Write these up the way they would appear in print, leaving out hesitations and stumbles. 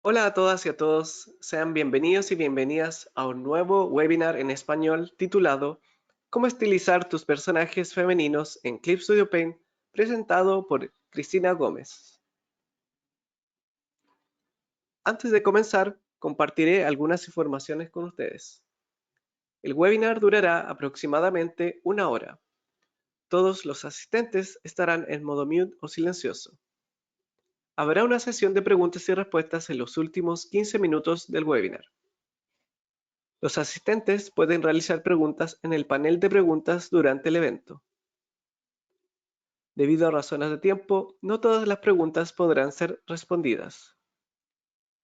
Hola a todas y a todos, sean bienvenidos y bienvenidas a un nuevo webinar en español titulado ¿Cómo estilizar tus personajes femeninos en Clip Studio Paint? Presentado por Cristina Gómez. Antes de comenzar, compartiré algunas informaciones con ustedes. El webinar durará aproximadamente una hora. Todos los asistentes estarán en modo mute o silencioso. Habrá una sesión de preguntas y respuestas en los últimos 15 minutos del webinar. Los asistentes pueden realizar preguntas en el panel de preguntas durante el evento. Debido a razones de tiempo, no todas las preguntas podrán ser respondidas.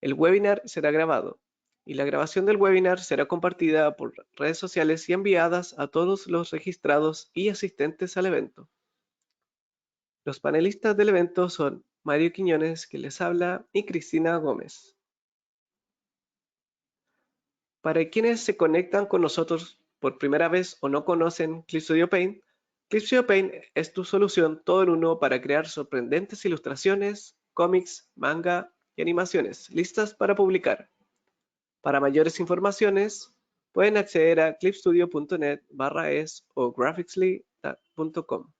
El webinar será grabado y la grabación del webinar será compartida por redes sociales y enviadas a todos los registrados y asistentes al evento. Los panelistas del evento son Mario Quiñones, que les habla, y Cristina Gómez. Para quienes se conectan con nosotros por primera vez o no conocen Clip Studio Paint, Clip Studio Paint es tu solución todo en uno para crear sorprendentes ilustraciones, cómics, manga y animaciones listas para publicar. Para mayores informaciones, pueden acceder a clipstudio.net/es o graphicsly.com.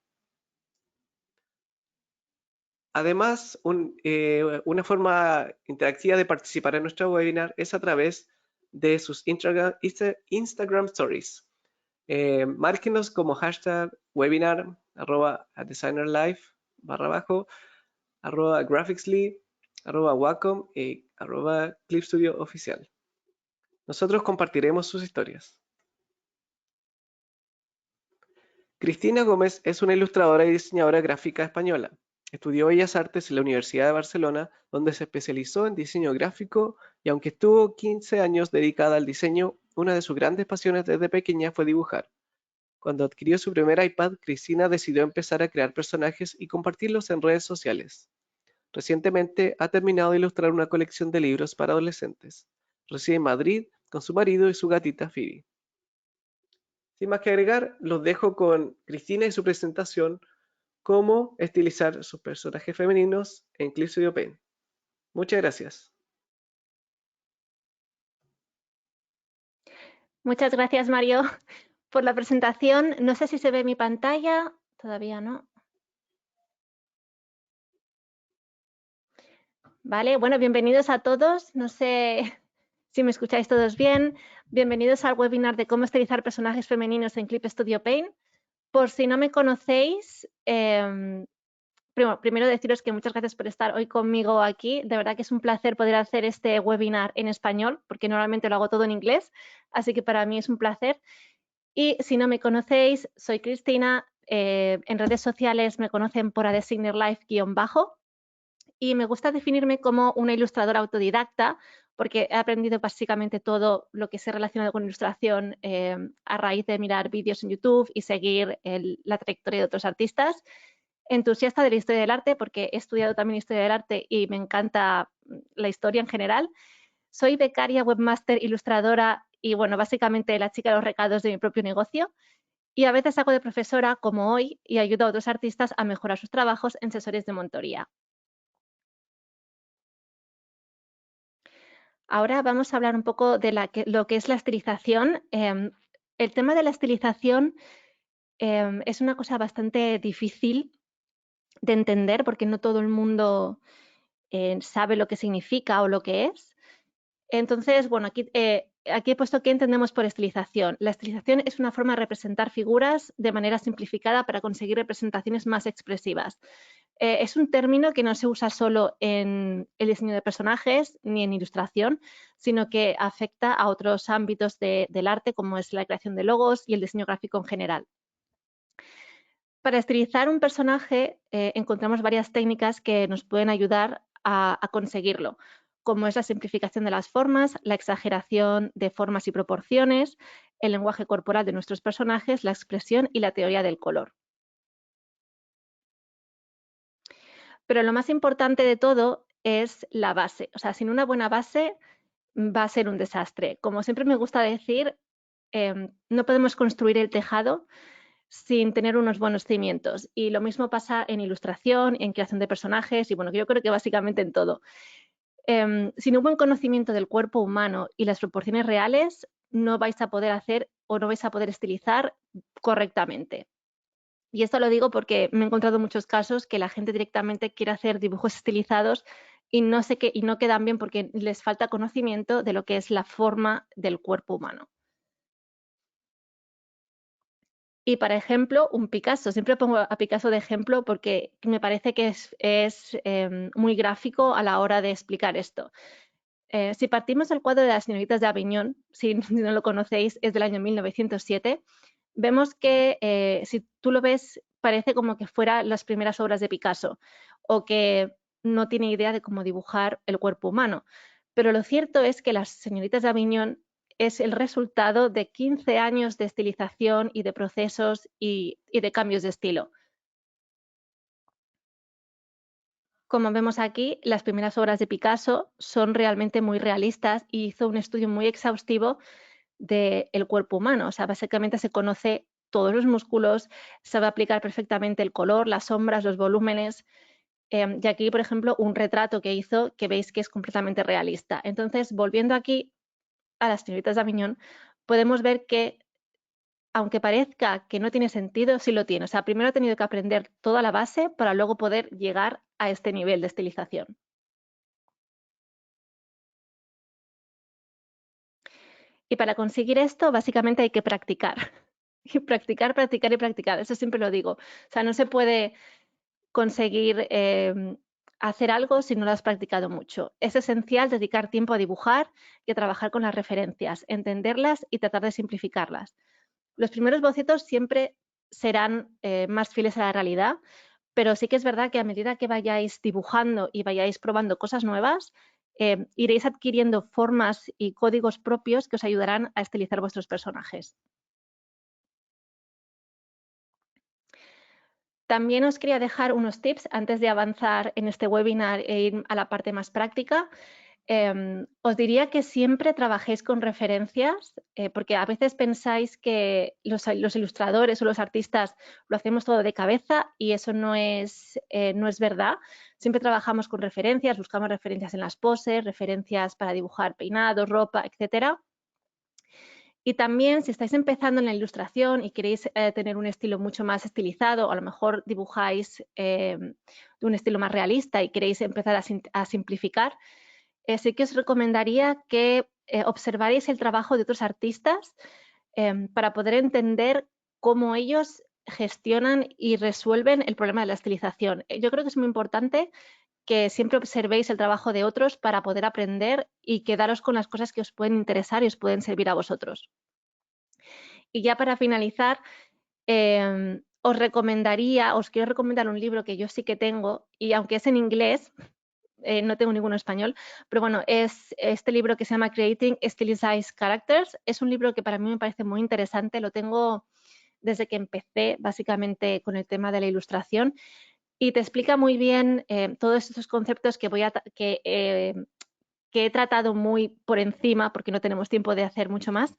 Además, una forma interactiva de participar en nuestro webinar es a través de sus Instagram Stories. Márquenos como hashtag webinar, @designerlife, _, @graphicsly, @wacom y @clipstudiooficial. Nosotros compartiremos sus historias. Cristina Gómez es una ilustradora y diseñadora gráfica española. Estudió Bellas Artes en la Universidad de Barcelona, donde se especializó en diseño gráfico y aunque estuvo 15 años dedicada al diseño, una de sus grandes pasiones desde pequeña fue dibujar. Cuando adquirió su primer iPad, Cristina decidió empezar a crear personajes y compartirlos en redes sociales. Recientemente ha terminado de ilustrar una colección de libros para adolescentes. Reside en Madrid con su marido y su gatita Phoebe. Sin más que agregar, los dejo con Cristina y su presentación cómo estilizar sus personajes femeninos en Clip Studio Paint. Muchas gracias. Muchas gracias, Mario, por la presentación. No sé si se ve mi pantalla. Todavía no. Vale, bueno, bienvenidos a todos. No sé si me escucháis todos bien. Bienvenidos al webinar de cómo estilizar personajes femeninos en Clip Studio Paint. Por si no me conocéis, primero deciros que muchas gracias por estar hoy conmigo aquí. De verdad que es un placer poder hacer este webinar en español, porque normalmente lo hago todo en inglés, así que para mí es un placer. Y si no me conocéis, soy Cristina. En redes sociales me conocen por @designerlife_ y me gusta definirme como una ilustradora autodidacta porque he aprendido básicamente todo lo que se relaciona con ilustración a raíz de mirar vídeos en YouTube y seguir la trayectoria de otros artistas. Entusiasta de la historia del arte porque he estudiado también historia del arte y me encanta la historia en general. Soy becaria, webmaster, ilustradora y, bueno, básicamente la chica de los recados de mi propio negocio. Y a veces hago de profesora, como hoy, y ayudo a otros artistas a mejorar sus trabajos en sesiones de mentoría. Ahora vamos a hablar un poco de lo que es la estilización. El tema de la estilización es una cosa bastante difícil de entender porque no todo el mundo sabe lo que significa o lo que es. Entonces, bueno, aquí he puesto qué entendemos por estilización. La estilización es una forma de representar figuras de manera simplificada para conseguir representaciones más expresivas. Es un término que no se usa solo en el diseño de personajes ni en ilustración, sino que afecta a otros ámbitos del arte, como es la creación de logos y el diseño gráfico en general. Para estilizar un personaje encontramos varias técnicas que nos pueden ayudar a conseguirlo, como es la simplificación de las formas, la exageración de formas y proporciones, el lenguaje corporal de nuestros personajes, la expresión y la teoría del color. Pero lo más importante de todo es la base. O sea, sin una buena base va a ser un desastre. Como siempre me gusta decir, no podemos construir el tejado sin tener unos buenos cimientos. Y lo mismo pasa en ilustración, en creación de personajes y, bueno, yo creo que básicamente en todo. sin un buen conocimiento del cuerpo humano y las proporciones reales, no vais a poder hacer o no vais a poder estilizar correctamente. Y esto lo digo porque me he encontrado muchos casos que la gente directamente quiere hacer dibujos estilizados y no quedan bien porque les falta conocimiento de lo que es la forma del cuerpo humano. Y para ejemplo, un Picasso. Siempre pongo a Picasso de ejemplo porque me parece que es muy gráfico a la hora de explicar esto. Si partimos del cuadro de las señoritas de Aviñón, si no lo conocéis, es del año 1907, vemos que si tú lo ves parece como que fuera las primeras obras de Picasso o que no tiene idea de cómo dibujar el cuerpo humano. Pero lo cierto es que las señoritas de Aviñón es el resultado de 15 años de estilización y de procesos y de cambios de estilo. Como vemos aquí, las primeras obras de Picasso son realmente muy realistas y hizo un estudio muy exhaustivo del cuerpo humano. O sea, básicamente se conoce todos los músculos, sabe aplicar perfectamente el color, las sombras, los volúmenes. Y aquí, por ejemplo, un retrato que hizo que veis que es completamente realista. Entonces, volviendo aquí a las señoritas de Aviñón, podemos ver que, aunque parezca que no tiene sentido, sí lo tiene. O sea, primero ha tenido que aprender toda la base para luego poder llegar a este nivel de estilización. Y para conseguir esto, básicamente hay que practicar. Y practicar, practicar y practicar. Eso siempre lo digo. O sea, no se puede conseguir hacer algo si no lo has practicado mucho. Es esencial dedicar tiempo a dibujar y a trabajar con las referencias, entenderlas y tratar de simplificarlas. Los primeros bocetos siempre serán más fieles a la realidad, pero sí que es verdad que a medida que vayáis dibujando y vayáis probando cosas nuevas, iréis adquiriendo formas y códigos propios que os ayudarán a estilizar vuestros personajes. También os quería dejar unos tips antes de avanzar en este webinar e ir a la parte más práctica. Os diría que siempre trabajéis con referencias, porque a veces pensáis que los ilustradores o los artistas lo hacemos todo de cabeza y eso no es verdad. Siempre trabajamos con referencias, buscamos referencias en las poses, referencias para dibujar peinados, ropa, etcétera. Y también, si estáis empezando en la ilustración y queréis tener un estilo mucho más estilizado, o a lo mejor dibujáis de un estilo más realista y queréis empezar a simplificar, sí que os recomendaría que observaréis el trabajo de otros artistas para poder entender cómo ellos gestionan y resuelven el problema de la estilización. Yo creo que es muy importante que siempre observéis el trabajo de otros para poder aprender y quedaros con las cosas que os pueden interesar y os pueden servir a vosotros. Y ya para finalizar, os quiero recomendar un libro que yo sí que tengo, y aunque es en inglés, no tengo ninguno en español, pero bueno, es este libro que se llama Creating Stylized Characters. Es un libro que para mí me parece muy interesante, lo tengo desde que empecé básicamente con el tema de la ilustración y te explica muy bien todos estos conceptos que he tratado muy por encima porque no tenemos tiempo de hacer mucho más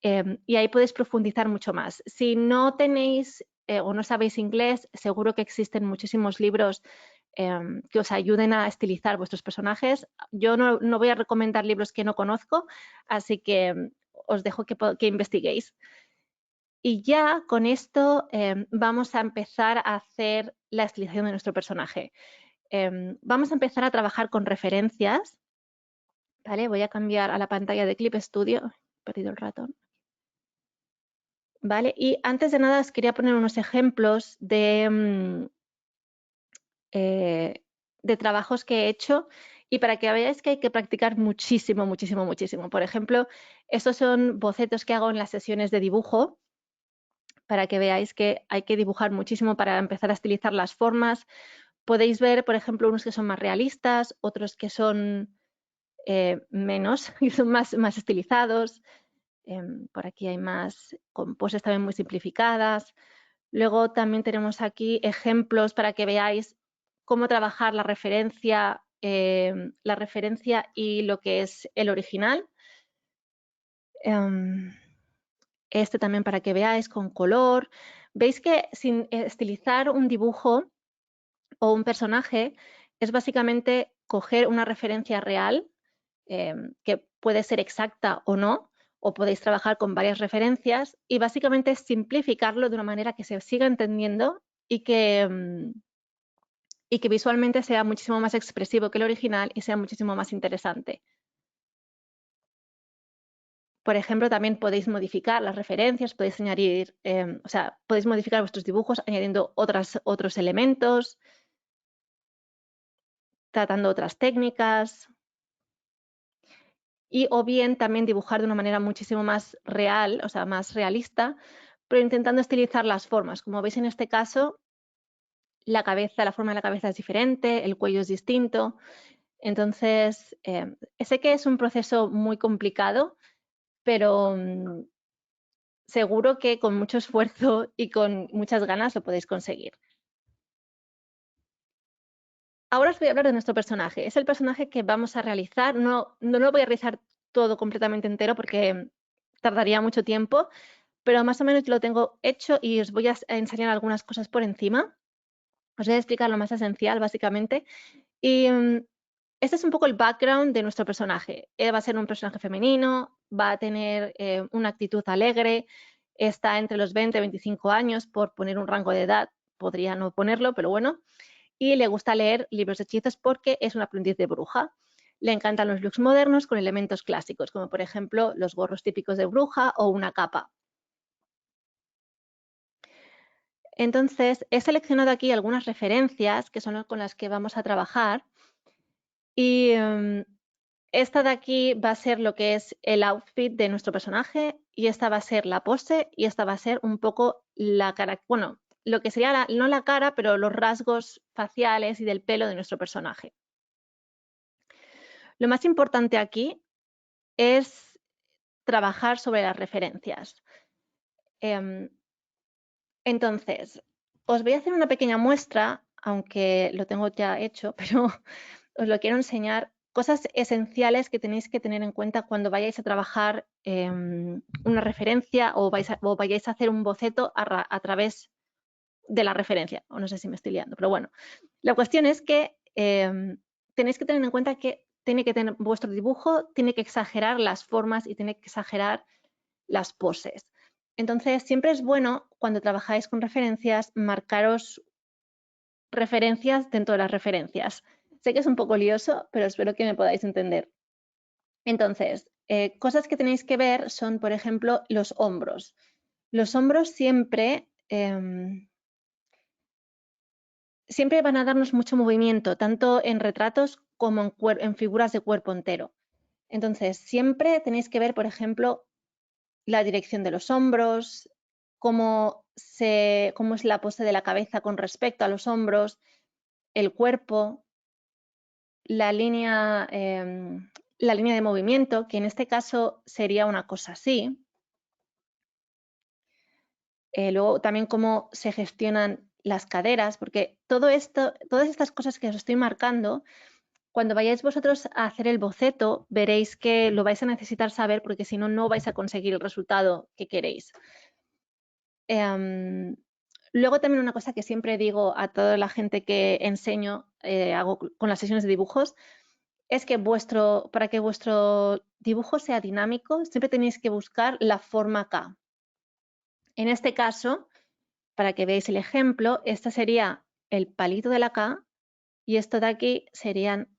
y ahí podéis profundizar mucho más. Si no tenéis o no sabéis inglés, seguro que existen muchísimos libros que os ayuden a estilizar vuestros personajes. Yo no voy a recomendar libros que no conozco, así que os dejo que investiguéis. Y ya con esto vamos a empezar a hacer la estilización de nuestro personaje. Vamos a empezar a trabajar con referencias. ¿Vale? Voy a cambiar a la pantalla de Clip Studio. He perdido el ratón. ¿Vale? Y antes de nada os quería poner unos ejemplos de trabajos que he hecho y para que veáis que hay que practicar muchísimo, muchísimo, muchísimo. Por ejemplo, estos son bocetos que hago en las sesiones de dibujo para que veáis que hay que dibujar muchísimo para empezar a estilizar las formas. Podéis ver, por ejemplo, unos que son más realistas, otros que son menos y son más estilizados. Por aquí hay más con poses también muy simplificadas. Luego también tenemos aquí ejemplos para que veáis cómo trabajar la referencia y lo que es el original. Este también para que veáis con color. Veis que sin estilizar un dibujo o un personaje es básicamente coger una referencia real, que puede ser exacta o no, o podéis trabajar con varias referencias, y básicamente simplificarlo de una manera que se siga entendiendo y que visualmente sea muchísimo más expresivo que el original y sea muchísimo más interesante. Por ejemplo, también podéis modificar las referencias, podéis añadir, o sea, podéis modificar vuestros dibujos añadiendo otros elementos, tratando otras técnicas, y o bien también dibujar de una manera muchísimo más real, o sea, más realista, pero intentando estilizar las formas. Como veis en este caso, la forma de la cabeza es diferente, el cuello es distinto. Entonces, sé que es un proceso muy complicado, pero seguro que con mucho esfuerzo y con muchas ganas lo podéis conseguir. Ahora os voy a hablar de nuestro personaje. Es el personaje que vamos a realizar. No lo voy a realizar todo completamente entero porque tardaría mucho tiempo, pero más o menos lo tengo hecho y os voy a enseñar algunas cosas por encima. Os voy a explicar lo más esencial, básicamente. Y este es un poco el background de nuestro personaje. Él va a ser un personaje femenino, va a tener una actitud alegre, está entre los 20 y 25 años, por poner un rango de edad, podría no ponerlo, pero bueno, y le gusta leer libros de hechizos porque es un aprendiz de bruja. Le encantan los looks modernos con elementos clásicos, como por ejemplo los gorros típicos de bruja o una capa. Entonces, he seleccionado aquí algunas referencias que son con las que vamos a trabajar y esta de aquí va a ser lo que es el outfit de nuestro personaje y esta va a ser la pose y esta va a ser un poco la cara, bueno, lo que sería no la cara, pero los rasgos faciales y del pelo de nuestro personaje. Lo más importante aquí es trabajar sobre las referencias. Entonces, os voy a hacer una pequeña muestra, aunque lo tengo ya hecho, pero os lo quiero enseñar. Cosas esenciales que tenéis que tener en cuenta cuando vayáis a trabajar una referencia o vayáis a hacer un boceto a través de la referencia. O no sé si me estoy liando, pero bueno. La cuestión es que tenéis que tener en cuenta que tiene que tener vuestro dibujo, tiene que exagerar las formas y tiene que exagerar las poses. Entonces, siempre es bueno cuando trabajáis con referencias marcaros referencias dentro de las referencias. Sé que es un poco lioso, pero espero que me podáis entender. Entonces, cosas que tenéis que ver son, por ejemplo, los hombros. Los hombros siempre van a darnos mucho movimiento, tanto en retratos como en figuras de cuerpo entero. Entonces, siempre tenéis que ver, por ejemplo, la dirección de los hombros, cómo es la pose de la cabeza con respecto a los hombros, el cuerpo, la línea de movimiento, que en este caso sería una cosa así. Luego también cómo se gestionan las caderas, porque todas estas cosas que os estoy marcando, cuando vayáis vosotros a hacer el boceto, veréis que lo vais a necesitar saber porque si no, no vais a conseguir el resultado que queréis. Luego también una cosa que siempre digo a toda la gente que enseño, hago con las sesiones de dibujos, es que para que vuestro dibujo sea dinámico, siempre tenéis que buscar la forma K. En este caso, para que veáis el ejemplo, este sería el palito de la K y esto de aquí serían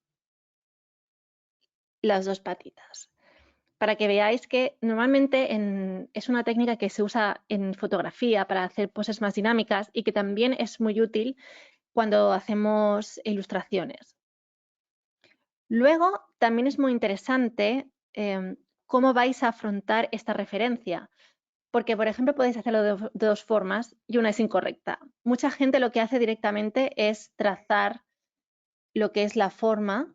las dos patitas. Para que veáis que normalmente es una técnica que se usa en fotografía para hacer poses más dinámicas y que también es muy útil cuando hacemos ilustraciones. Luego, también es muy interesante cómo vais a afrontar esta referencia, porque, por ejemplo, podéis hacerlo de dos formas y una es incorrecta. Mucha gente lo que hace directamente es trazar lo que es la forma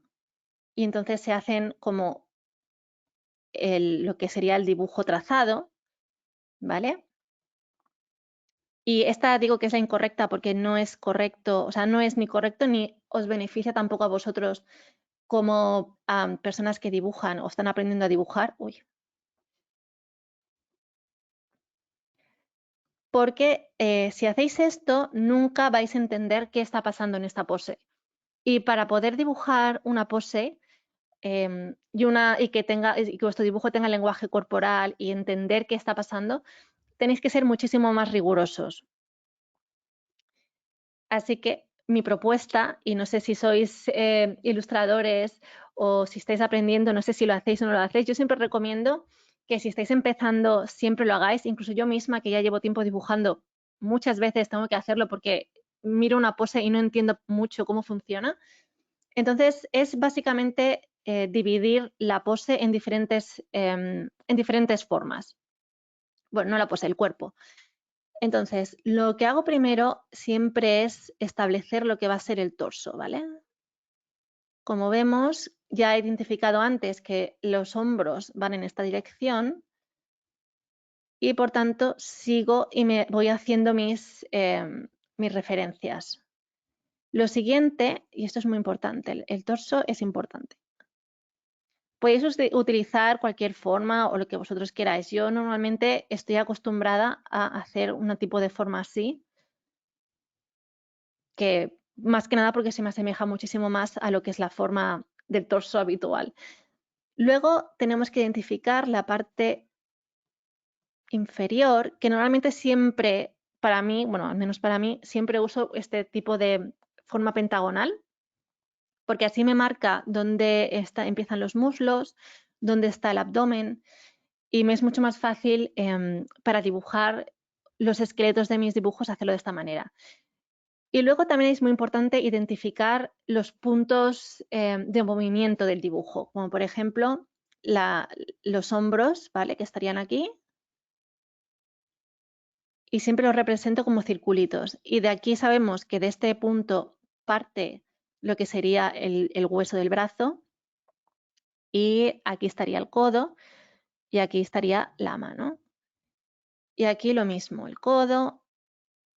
y entonces se hacen como lo que sería el dibujo trazado, ¿vale? Y esta digo que es la incorrecta porque no es correcto, o sea, no es ni correcto ni os beneficia tampoco a vosotros como personas que dibujan o están aprendiendo a dibujar. Uy. Porque si hacéis esto, nunca vais a entender qué está pasando en esta pose. Y para poder dibujar una pose y que vuestro dibujo tenga lenguaje corporal y entender qué está pasando, tenéis que ser muchísimo más rigurosos. Así que mi propuesta, y no sé si sois ilustradores o si estáis aprendiendo, no sé si lo hacéis o no lo hacéis, yo siempre recomiendo que si estáis empezando siempre lo hagáis, incluso yo misma que ya llevo tiempo dibujando, muchas veces tengo que hacerlo porque miro una pose y no entiendo mucho cómo funciona. Entonces es básicamente dividir la pose en diferentes formas. Bueno, no la pose, el cuerpo. Entonces, lo que hago primero siempre es establecer lo que va a ser el torso, ¿vale? Como vemos, ya he identificado antes que los hombros van en esta dirección y por tanto sigo y me voy haciendo mis referencias. Lo siguiente, y esto es muy importante, el torso es importante. Podéis utilizar cualquier forma o lo que vosotros queráis. Yo normalmente estoy acostumbrada a hacer un tipo de forma así, que más que nada porque se me asemeja muchísimo más a lo que es la forma del torso habitual. Luego tenemos que identificar la parte inferior, que normalmente siempre, para mí, bueno, al menos para mí, siempre uso este tipo de forma pentagonal, porque así me marca dónde empiezan los muslos, dónde está el abdomen, y me es mucho más fácil para dibujar los esqueletos de mis dibujos hacerlo de esta manera. Y luego también es muy importante identificar los puntos de movimiento del dibujo, como por ejemplo los hombros, ¿vale? Que estarían aquí. Y siempre los represento como circulitos. Y de aquí sabemos que de este punto parte lo que sería el hueso del brazo. Y aquí estaría el codo y aquí estaría la mano. Y aquí lo mismo, el codo,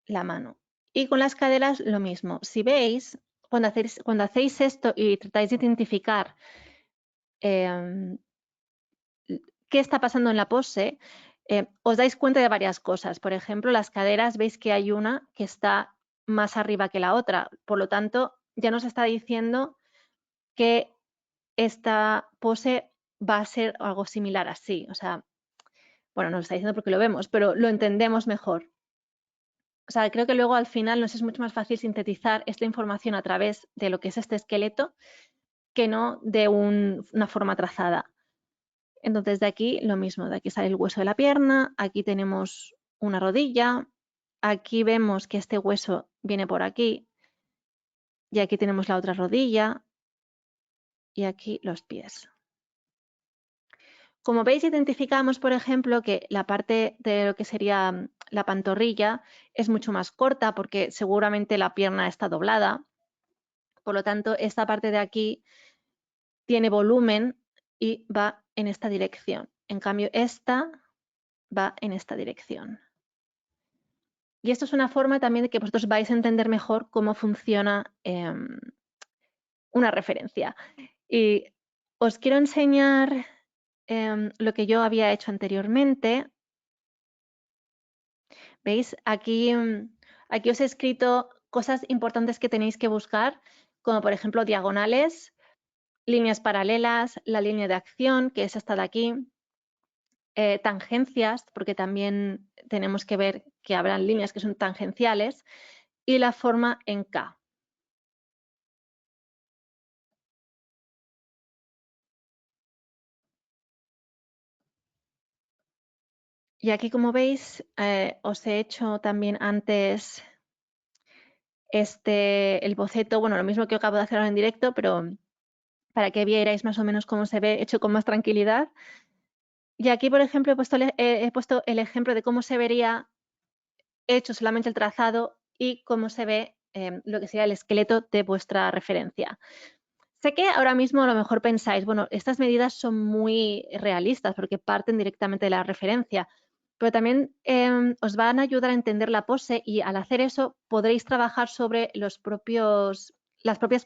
la mano. Y con las caderas lo mismo. Si veis, cuando hacéis esto y tratáis de identificar qué está pasando en la pose, os dais cuenta de varias cosas. Por ejemplo, las caderas, veis que hay una que está más arriba que la otra. Por lo tanto, ya nos está diciendo que esta pose va a ser algo similar así. O sea, bueno, nos lo está diciendo porque lo vemos, pero lo entendemos mejor. O sea, creo que luego al final nos es mucho más fácil sintetizar esta información a través de lo que es este esqueleto que no de una forma trazada. Entonces de aquí lo mismo, de aquí sale el hueso de la pierna, aquí tenemos una rodilla, aquí vemos que este hueso viene por aquí y aquí tenemos la otra rodilla y aquí los pies. Como veis, identificamos, por ejemplo, que la parte de lo que sería la pantorrilla es mucho más corta porque seguramente la pierna está doblada. Por lo tanto, esta parte de aquí tiene volumen y va en esta dirección. En cambio, esta va en esta dirección. Y esto es una forma también de que vosotros vais a entender mejor cómo funciona una referencia. Y os quiero enseñar lo que yo había hecho anteriormente. ¿Veis? Aquí os he escrito cosas importantes que tenéis que buscar, como por ejemplo diagonales, líneas paralelas, la línea de acción, que es esta de aquí, tangencias, porque también tenemos que ver que habrán líneas que son tangenciales, y la forma en K. Y aquí, como veis, os he hecho también antes el boceto, bueno, lo mismo que acabo de hacer ahora en directo, pero para que vierais más o menos cómo se ve, hecho con más tranquilidad. Y aquí, por ejemplo, he puesto el ejemplo de cómo se vería hecho solamente el trazado y cómo se ve lo que sería el esqueleto de vuestra referencia. Sé que ahora mismo a lo mejor pensáis, bueno, estas medidas son muy realistas porque parten directamente de la referencia, pero también os van a ayudar a entender la pose y al hacer eso podréis trabajar sobre las propias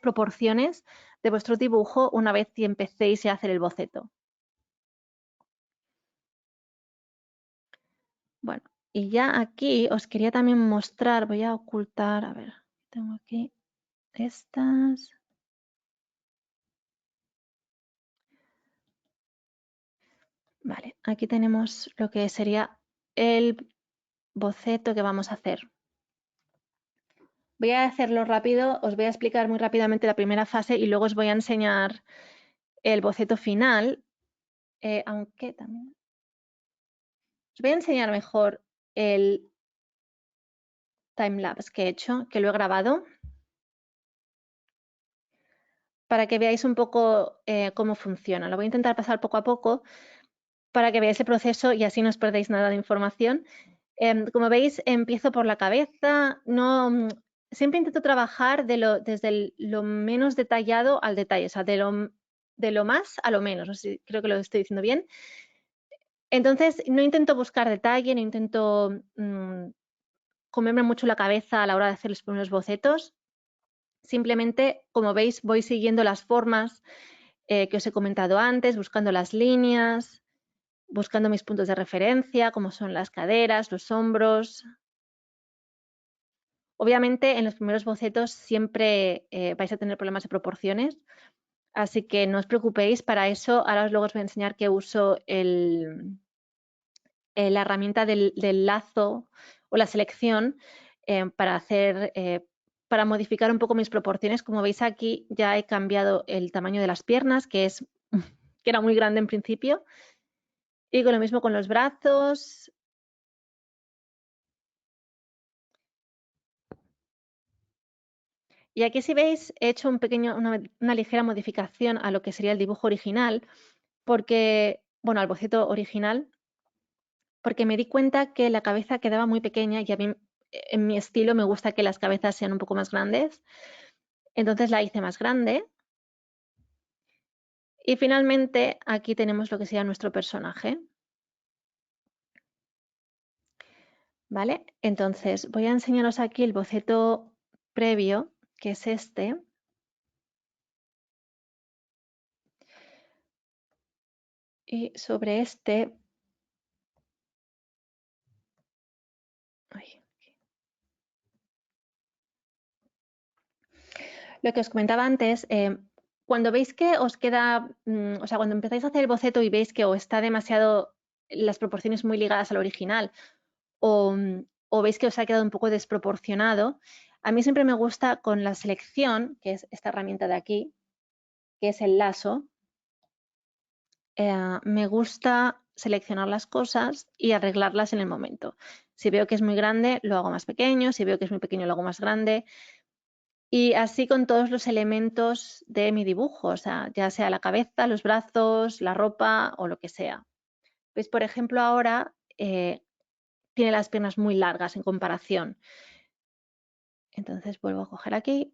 proporciones de vuestro dibujo una vez que empecéis a hacer el boceto. Bueno, y ya aquí os quería también mostrar, voy a ocultar, a ver, tengo aquí estas. Vale, aquí tenemos lo que sería el boceto que vamos a hacer. Voy a hacerlo rápido, os voy a explicar muy rápidamente la primera fase y luego os voy a enseñar el boceto final, aunque también os voy a enseñar mejor el timelapse que he hecho, que lo he grabado, para que veáis un poco cómo funciona. Lo voy a intentar pasar poco a poco para que veáis el proceso y así no os perdéis nada de información. Como veis, empiezo por la cabeza. Siempre intento trabajar desde lo menos detallado al detalle, o sea, de lo más a lo menos. No sé, creo que lo estoy diciendo bien. Entonces, no intento buscar detalle, no intento comerme mucho la cabeza a la hora de hacer los primeros bocetos. Simplemente, como veis, voy siguiendo las formas que os he comentado antes, buscando las líneas, buscando mis puntos de referencia, como son las caderas, los hombros. Obviamente, en los primeros bocetos siempre vais a tener problemas de proporciones, así que no os preocupéis. Para eso, ahora luego os voy a enseñar que uso la herramienta del lazo o la selección para modificar un poco mis proporciones. Como veis aquí, ya he cambiado el tamaño de las piernas, que era muy grande en principio. Y con lo mismo con los brazos. Y aquí, si veis, he hecho una ligera modificación a lo que sería el dibujo original, bueno, al boceto original, porque me di cuenta que la cabeza quedaba muy pequeña y a mí, en mi estilo, me gusta que las cabezas sean un poco más grandes. Entonces la hice más grande. Y finalmente aquí tenemos lo que sería nuestro personaje. ¿Vale? Entonces voy a enseñaros aquí el boceto previo, que es este. Y sobre este... Lo que os comentaba antes, cuando veis que os queda, o sea, cuando empezáis a hacer el boceto y veis que o está demasiado, las proporciones muy ligadas al original o veis que os ha quedado un poco desproporcionado, a mí siempre me gusta con la selección, que es esta herramienta de aquí, que es el lazo, me gusta seleccionar las cosas y arreglarlas en el momento. Si veo que es muy grande, lo hago más pequeño, si veo que es muy pequeño, lo hago más grande. Y así con todos los elementos de mi dibujo, o sea, ya sea la cabeza, los brazos, la ropa o lo que sea. Pues, por ejemplo, ahora tiene las piernas muy largas en comparación. Entonces vuelvo a coger aquí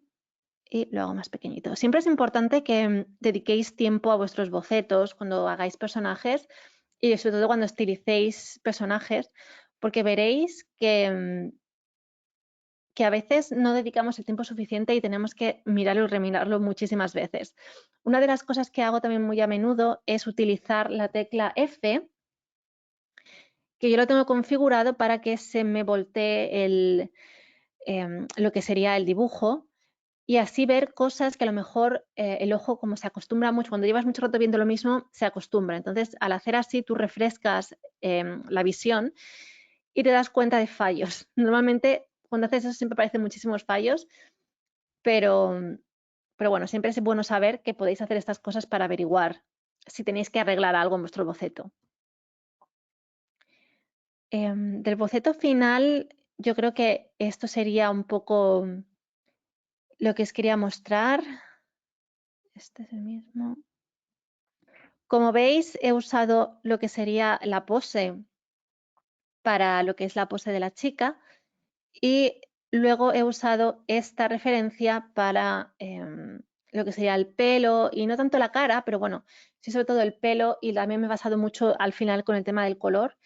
y lo hago más pequeñito. Siempre es importante que dediquéis tiempo a vuestros bocetos cuando hagáis personajes y sobre todo cuando estilicéis personajes, porque veréis que a veces no dedicamos el tiempo suficiente y tenemos que mirarlo y remirarlo muchísimas veces. Una de las cosas que hago también muy a menudo es utilizar la tecla F, que yo lo tengo configurado para que se me voltee lo que sería el dibujo y así ver cosas que a lo mejor el ojo, como se acostumbra mucho, cuando llevas mucho rato viendo lo mismo, se acostumbra. Entonces, al hacer así, tú refrescas la visión y te das cuenta de fallos. Normalmente, cuando haces eso, siempre aparecen muchísimos fallos, pero bueno, siempre es bueno saber que podéis hacer estas cosas para averiguar si tenéis que arreglar algo en vuestro boceto. Del boceto final, yo creo que esto sería un poco lo que os quería mostrar. Este es el mismo. Como veis, he usado lo que sería la pose para lo que es la pose de la chica y luego he usado esta referencia para lo que sería el pelo y no tanto la cara, pero bueno, sí sobre todo el pelo y también me he basado mucho al final con el tema del color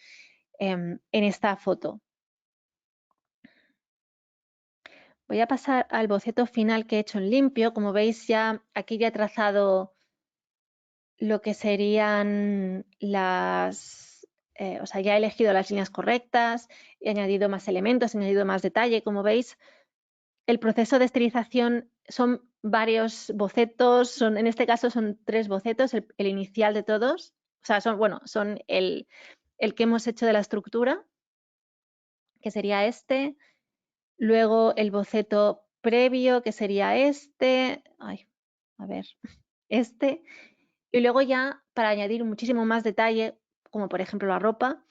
en esta foto. Voy a pasar al boceto final que he hecho en limpio. Como veis, ya aquí ya he trazado lo que serían o sea, ya he elegido las líneas correctas, he añadido más elementos, he añadido más detalle. Como veis, el proceso de estilización son varios bocetos, en este caso son 3 bocetos, el inicial de todos, O sea, son el que hemos hecho de la estructura, que sería este. Luego el boceto previo, que sería este. Ay, a ver, este. Y luego ya, para añadir muchísimo más detalle, como por ejemplo la ropa,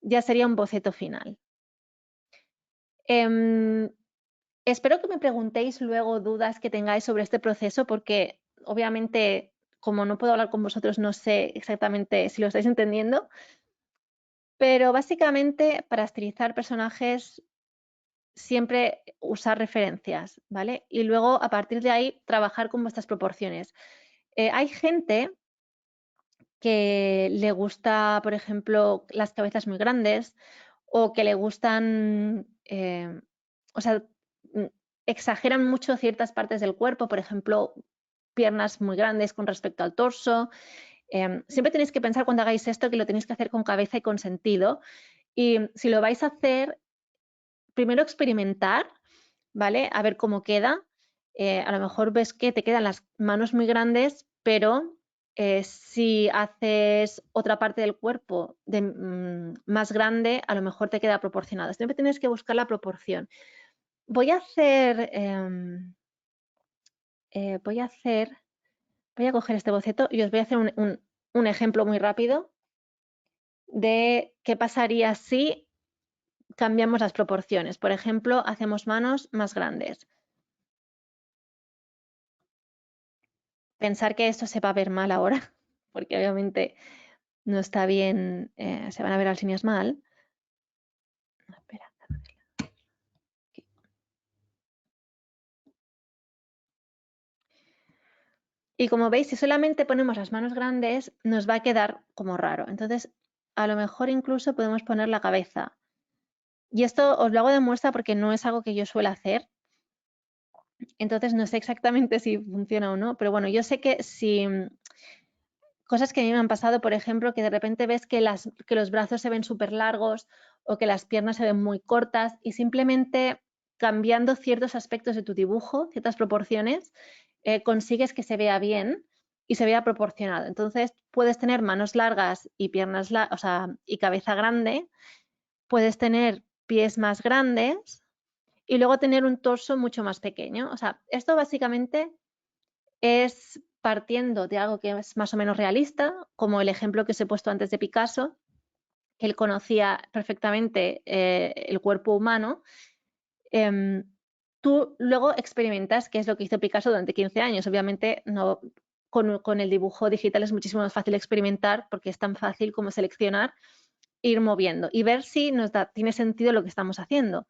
ya sería un boceto final. Espero que me preguntéis luego dudas que tengáis sobre este proceso, porque obviamente, como no puedo hablar con vosotros, no sé exactamente si lo estáis entendiendo, pero básicamente para estilizar personajes siempre usar referencias, ¿vale? Y luego a partir de ahí trabajar con vuestras proporciones. Hay gente que le gusta, por ejemplo, las cabezas muy grandes o que le gustan, o sea, exageran mucho ciertas partes del cuerpo, por ejemplo, piernas muy grandes con respecto al torso. Siempre tenéis que pensar cuando hagáis esto que lo tenéis que hacer con cabeza y con sentido. Y si lo vais a hacer, primero experimentar, ¿vale? A ver cómo queda. A lo mejor ves que te quedan las manos muy grandes, pero si haces otra parte del cuerpo más grande, a lo mejor te queda proporcionado. Siempre tienes que buscar la proporción. Voy a coger este boceto y os voy a hacer un ejemplo muy rápido de qué pasaría si cambiamos las proporciones. Por ejemplo, hacemos manos más grandes. Pensar que esto se va a ver mal ahora, porque obviamente no está bien, se van a ver las líneas mal. Espera. Y como veis, si solamente ponemos las manos grandes, nos va a quedar como raro. Entonces, a lo mejor incluso podemos poner la cabeza. Y esto os lo hago de muestra porque no es algo que yo suelo hacer. Entonces, no sé exactamente si funciona o no, pero bueno, yo sé que si cosas que a mí me han pasado, por ejemplo, que de repente ves que los brazos se ven súper largos o que las piernas se ven muy cortas y simplemente cambiando ciertos aspectos de tu dibujo, ciertas proporciones, consigues que se vea bien y se vea proporcionado. Entonces, puedes tener manos largas y piernas, y cabeza grande, puedes tener pies más grandes y luego tener un torso mucho más pequeño. O sea, esto básicamente es partiendo de algo que es más o menos realista, como el ejemplo que os he puesto antes de Picasso, que él conocía perfectamente el cuerpo humano. Tú luego experimentas qué es lo que hizo Picasso durante 15 años. Obviamente no, con el dibujo digital es muchísimo más fácil experimentar porque es tan fácil como seleccionar, ir moviendo y ver si tiene sentido lo que estamos haciendo.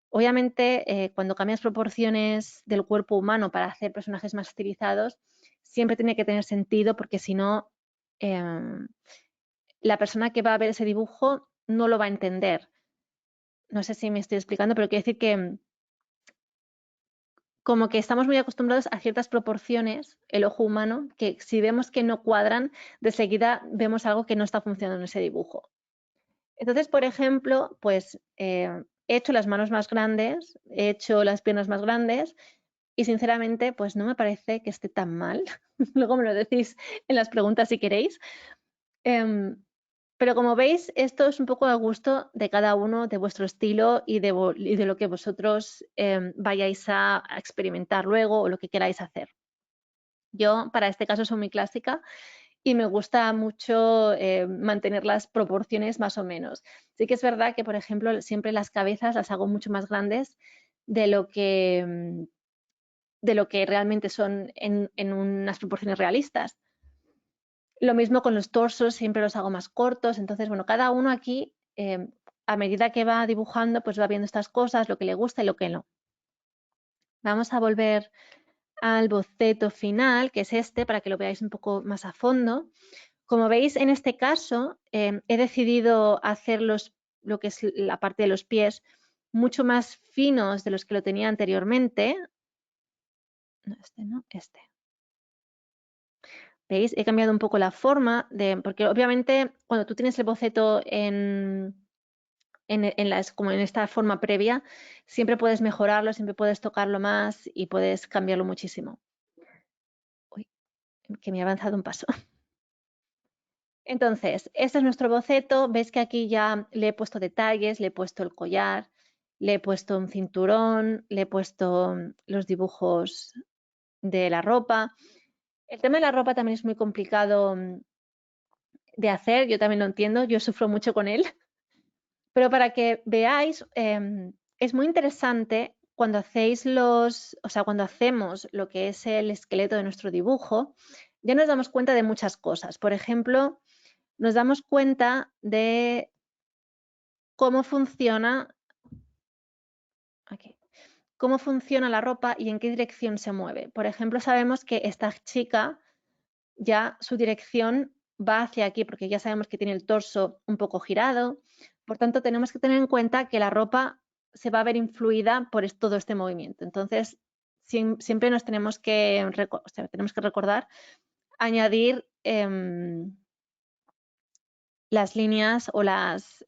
Obviamente, cuando cambias proporciones del cuerpo humano para hacer personajes más estilizados, siempre tiene que tener sentido porque si no, la persona que va a ver ese dibujo no lo va a entender. No sé si me estoy explicando, pero quiero decir que como que estamos muy acostumbrados a ciertas proporciones, el ojo humano, que si vemos que no cuadran, de seguida vemos algo que no está funcionando en ese dibujo. Entonces, por ejemplo, pues he hecho las manos más grandes, he hecho las piernas más grandes y sinceramente, pues no me parece que esté tan mal. Luego me lo decís en las preguntas si queréis. Pero como veis, esto es un poco a gusto de cada uno, de vuestro estilo y de lo que vosotros vayáis a experimentar luego o lo que queráis hacer. Yo, para este caso, soy muy clásica y me gusta mucho mantener las proporciones más o menos. Sí que es verdad que, por ejemplo, siempre las cabezas las hago mucho más grandes de lo que, realmente son en unas proporciones realistas. Lo mismo con los torsos, siempre los hago más cortos. Entonces, bueno, cada uno aquí, a medida que va dibujando, pues va viendo estas cosas, lo que le gusta y lo que no. Vamos a volver al boceto final, que es este, para que lo veáis un poco más a fondo. Como veis, en este caso, he decidido hacer lo que es la parte de los pies mucho más finos de los que lo tenía anteriormente. No, este no, este. ¿Veis? He cambiado un poco la forma, porque obviamente cuando tú tienes el boceto como en esta forma previa, siempre puedes mejorarlo, siempre puedes tocarlo más y puedes cambiarlo muchísimo. Uy, que me he avanzado un paso. Entonces, este es nuestro boceto. Veis que aquí ya le he puesto detalles, le he puesto el collar, le he puesto un cinturón, le he puesto los dibujos de la ropa. El tema de la ropa también es muy complicado de hacer, yo también lo entiendo, yo sufro mucho con él, pero para que veáis, es muy interesante cuando hacéis cuando hacemos lo que es el esqueleto de nuestro dibujo, ya nos damos cuenta de muchas cosas. Por ejemplo, nos damos cuenta de cómo funciona aquí, cómo funciona la ropa y en qué dirección se mueve. Por ejemplo, sabemos que esta chica ya su dirección va hacia aquí, porque ya sabemos que tiene el torso un poco girado. Por tanto, tenemos que tener en cuenta que la ropa se va a ver influida por todo este movimiento. Entonces, siempre nos tenemos que recordar añadir las líneas o las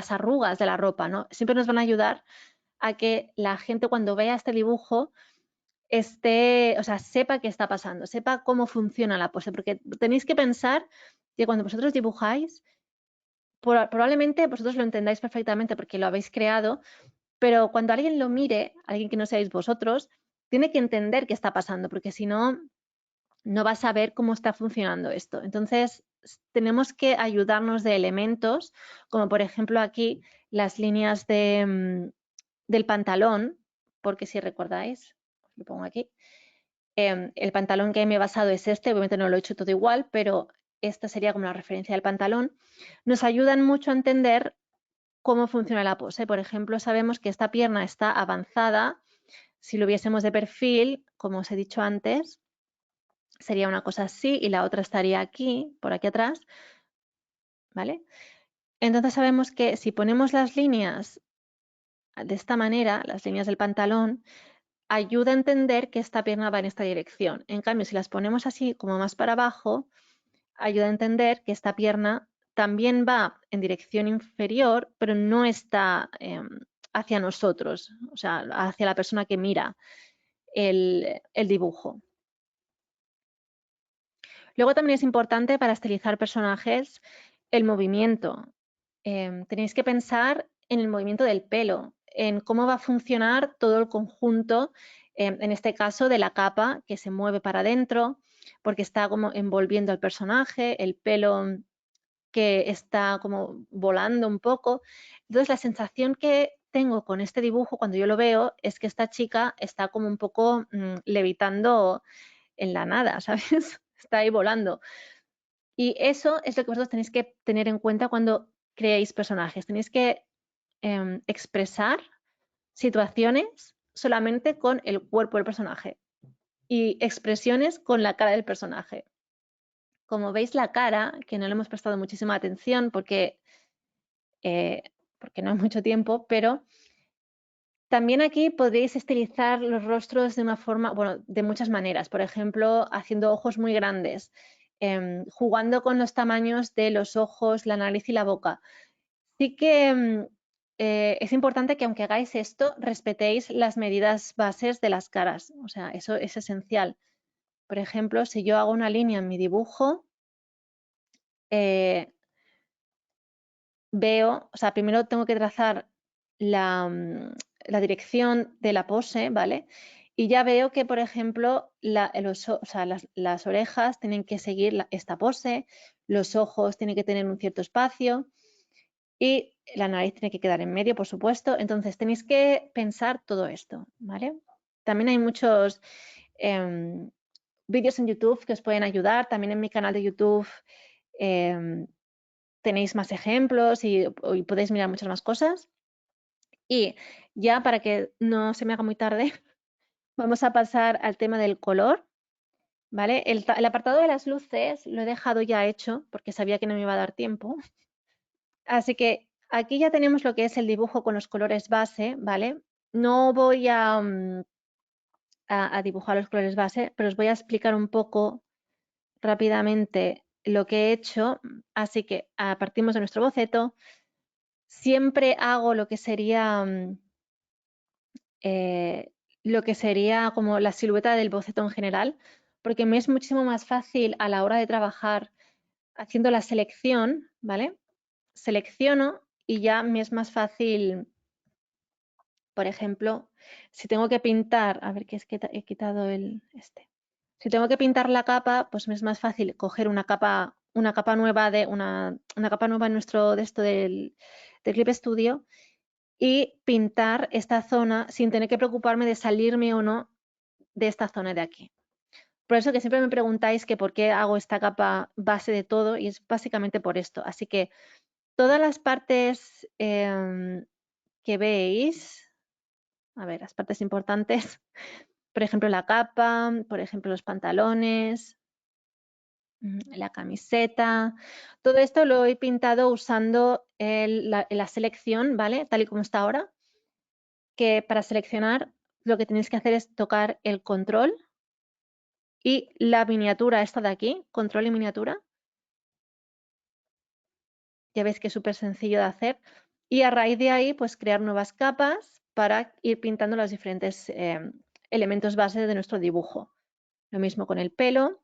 arrugas de la ropa, ¿no? Siempre nos van a ayudar a que la gente cuando vea este dibujo sepa qué está pasando, sepa cómo funciona la pose, porque tenéis que pensar que cuando vosotros dibujáis, probablemente vosotros lo entendáis perfectamente porque lo habéis creado, pero cuando alguien lo mire, alguien que no seáis vosotros, tiene que entender qué está pasando, porque si no, no va a saber cómo está funcionando esto. Entonces, tenemos que ayudarnos de elementos, como por ejemplo aquí las líneas del pantalón, porque si recordáis, os lo pongo aquí, el pantalón que me he basado es este, obviamente no lo he hecho todo igual, pero esta sería como la referencia del pantalón. Nos ayudan mucho a entender cómo funciona la pose. Por ejemplo, sabemos que esta pierna está avanzada. Si lo viésemos de perfil, como os he dicho antes, sería una cosa así y la otra estaría aquí, por aquí atrás, ¿vale? Entonces sabemos que si ponemos las líneas de esta manera, las líneas del pantalón, ayuda a entender que esta pierna va en esta dirección. En cambio, si las ponemos así como más para abajo, ayuda a entender que esta pierna también va en dirección inferior, pero no está hacia nosotros, o sea, hacia la persona que mira el dibujo. Luego también es importante para estilizar personajes el movimiento. Tenéis que pensar en el movimiento del pelo, en cómo va a funcionar todo el conjunto, en este caso de la capa que se mueve para adentro, porque está como envolviendo al personaje, el pelo que está como volando un poco. Entonces, la sensación que tengo con este dibujo cuando yo lo veo es que esta chica está como un poco levitando en la nada, ¿sabes? Está ahí volando. Y eso es lo que vosotros tenéis que tener en cuenta cuando creéis personajes. Tenéis que expresar situaciones solamente con el cuerpo del personaje y expresiones con la cara del personaje. Como veis la cara, que no le hemos prestado muchísima atención eh, porque no hay mucho tiempo, pero también aquí podréis estilizar los rostros de una forma, bueno, de muchas maneras. Por ejemplo, haciendo ojos muy grandes, jugando con los tamaños de los ojos, la nariz y la boca. Sí que es importante que aunque hagáis esto, respetéis las medidas bases de las caras. O sea, eso es esencial. Por ejemplo, si yo hago una línea en mi dibujo, eh, veo, o sea, primero tengo que trazar la dirección de la pose, ¿vale? Y ya veo que, por ejemplo, las orejas tienen que seguir esta pose, los ojos tienen que tener un cierto espacio y la nariz tiene que quedar en medio, por supuesto. Entonces, tenéis que pensar todo esto, ¿vale? También hay muchos vídeos en YouTube que os pueden ayudar. También en mi canal de YouTube tenéis más ejemplos y podéis mirar muchas más cosas. Y ya para que no se me haga muy tarde, vamos a pasar al tema del color, ¿vale? El apartado de las luces lo he dejado ya hecho porque sabía que no me iba a dar tiempo. Así que aquí ya tenemos lo que es el dibujo con los colores base, ¿vale? No voy a dibujar los colores base, pero os voy a explicar un poco rápidamente lo que he hecho. Así que partimos de nuestro boceto. Siempre hago lo que sería como la silueta del boceto en general, porque me es muchísimo más fácil a la hora de trabajar haciendo la selección, ¿vale? Selecciono y ya me es más fácil, por ejemplo, si tengo que pintar, a ver que es que he quitado este. Si tengo que pintar la capa, pues me es más fácil coger una capa nueva una capa nueva en nuestro de esto del Clip Studio y pintar esta zona sin tener que preocuparme de salirme o no de esta zona de aquí. Por eso que siempre me preguntáis que por qué hago esta capa base de todo y es básicamente por esto. Así que todas las partes que veis, a ver, las partes importantes, por ejemplo la capa, por ejemplo los pantalones, la camiseta, todo esto lo he pintado usando la selección, ¿vale? Tal y como está ahora, que para seleccionar lo que tenéis que hacer es tocar el control y la miniatura esta de aquí, control y miniatura. Ya veis que es súper sencillo de hacer. Y a raíz de ahí, pues crear nuevas capas para ir pintando los diferentes elementos base de nuestro dibujo. Lo mismo con el pelo.